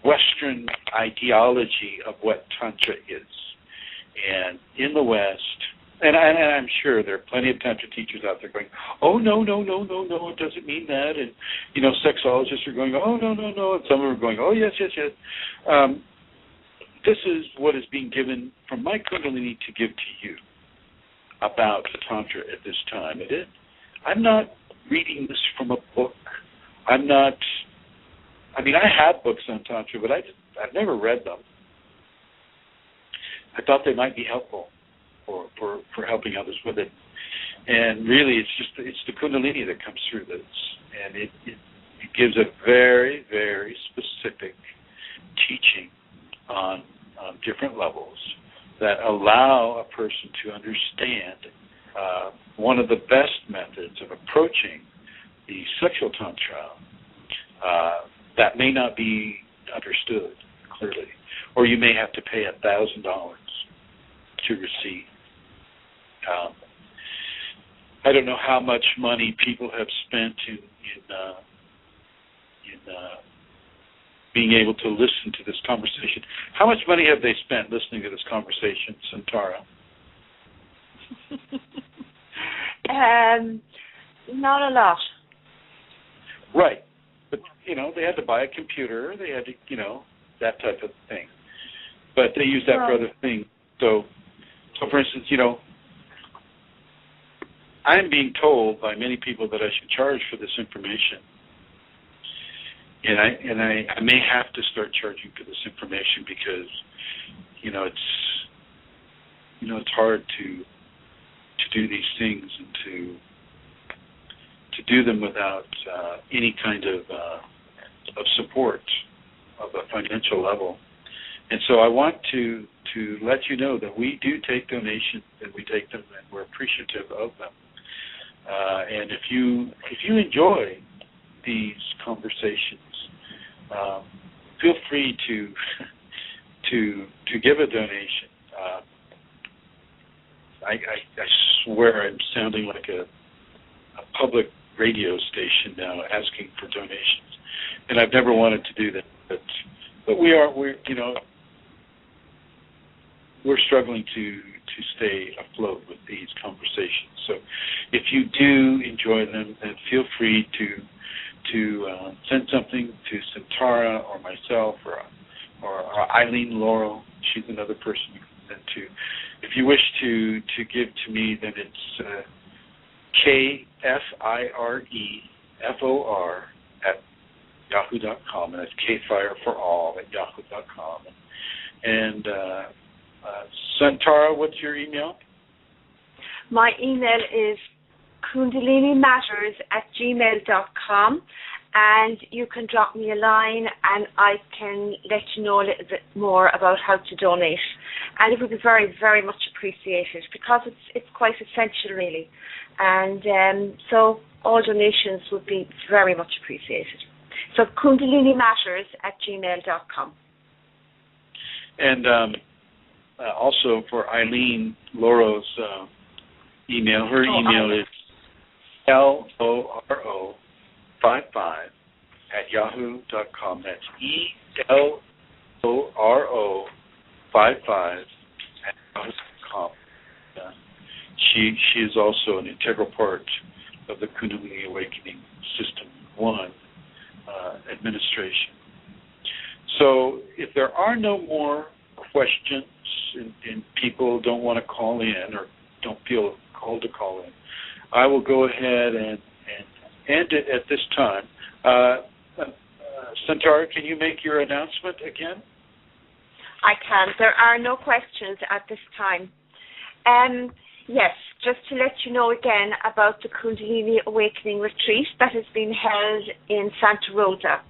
Western ideology of what Tantra is. And in the West, and I'm sure there are plenty of Tantra teachers out there going, oh, no, it doesn't mean that. And, sexologists are going, oh, no. And some of them are going, oh, yes. This is what is being given from my Kundalini to give to you about Tantra at this time. I'm not reading this from a book. I have books on Tantra, but I've never read them. I thought they might be helpful for helping others with it. And really, it's the Kundalini that comes through this. And it gives a very, very specific teaching on different levels that allow a person to understand one of the best methods of approaching the sexual Tantra that may not be understood clearly, or you may have to pay $1,000 to receive. I don't know how much money people have spent in being able to listen to this conversation. How much money have they spent listening to this conversation, Santara? Not a lot. Right. But, they had to buy a computer. They had to, that type of thing. But they use that for other things. So for instance, I'm being told by many people that I should charge for this information. And I may have to start charging for this information because, it's hard to do these things and to do them without any kind of support of a financial level. And so I want to let you know that we do take donations, and we take them, and we're appreciative of them. And if you enjoy these conversations, feel free to give a donation. I swear I'm sounding like a public radio station now, asking for donations, and I've never wanted to do that. But we're struggling to stay afloat with these conversations. So if you do enjoy them, then feel free to send something to Santara or myself or Eileen Laurel. She's another person you can send to. If you wish to give to me, then it's KFIREFOR@yahoo.com, and it's KFireForAll@yahoo.com. And Santara, what's your email? My email is kundalinimatters@gmail.com, and you can drop me a line and I can let you know a little bit more about how to donate. And it would be very, very much appreciated because it's quite essential, really. And so all donations would be very much appreciated. So kundalinimatters@gmail.com. And also for Eileen Laurel's email, her email is LORO55@yahoo.com. That's ELORO55@yahoo.com. She is also an integral part of the Kundalini Awakening System 1 administration. So if there are no more questions and people don't want to call in or don't feel called to call in, I will go ahead and end it at this time. Santara, can you make your announcement again? I can. There are no questions at this time. Yes, just to let you know again about the Kundalini Awakening Retreat that has been held in Santa Rosa,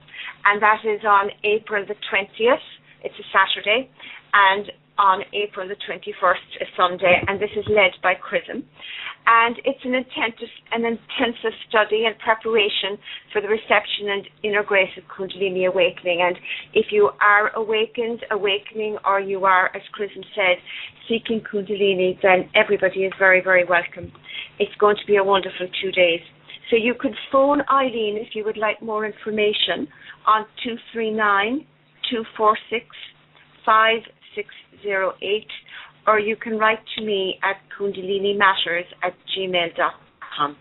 and that is on April the 20th. It's a Saturday, and on April the 21st, a Sunday, and this is led by Chrism. And it's an intensive study and preparation for the reception and inner grace of Kundalini Awakening. And if you are awakening, or you are, as Chrism said, seeking Kundalini, then everybody is very, very welcome. It's going to be a wonderful 2 days. So you could phone Eileen if you would like more information on 239-246-5608, or you can write to me at kundalinimatters@gmail.com.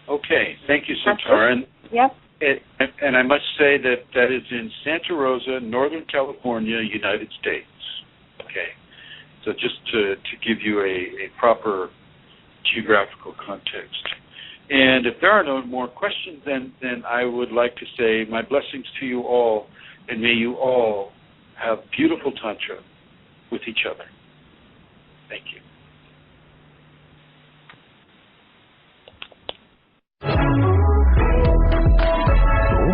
Okay, thank you, Santara. Yep. And I must say that is in Santa Rosa, Northern California, United States. Okay, so just to give you a proper geographical context. And if there are no more questions, then I would like to say my blessings to you all, and may you all have beautiful Tantra with each other. Thank you.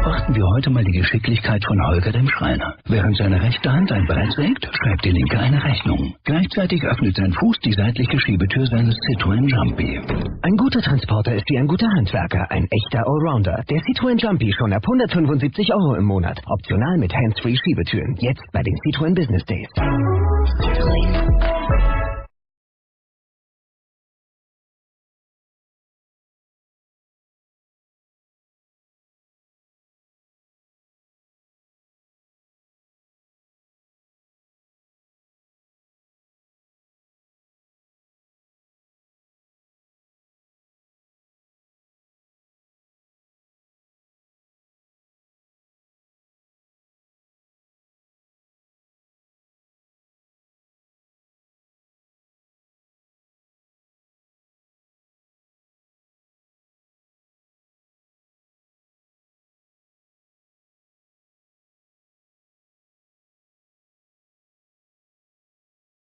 Beobachten wir heute mal die Geschicklichkeit von Holger dem Schreiner. Während seine rechte Hand ein Brett trägt, schreibt die linke eine Rechnung. Gleichzeitig öffnet sein Fuß die seitliche Schiebetür seines Citroën Jumpy. Ein guter Transporter ist wie ein guter Handwerker, ein echter Allrounder. Der Citroën Jumpy schon ab 175 € im Monat. Optional mit Hands-Free Schiebetüren. Jetzt bei den Citroën Business Days. Citroën.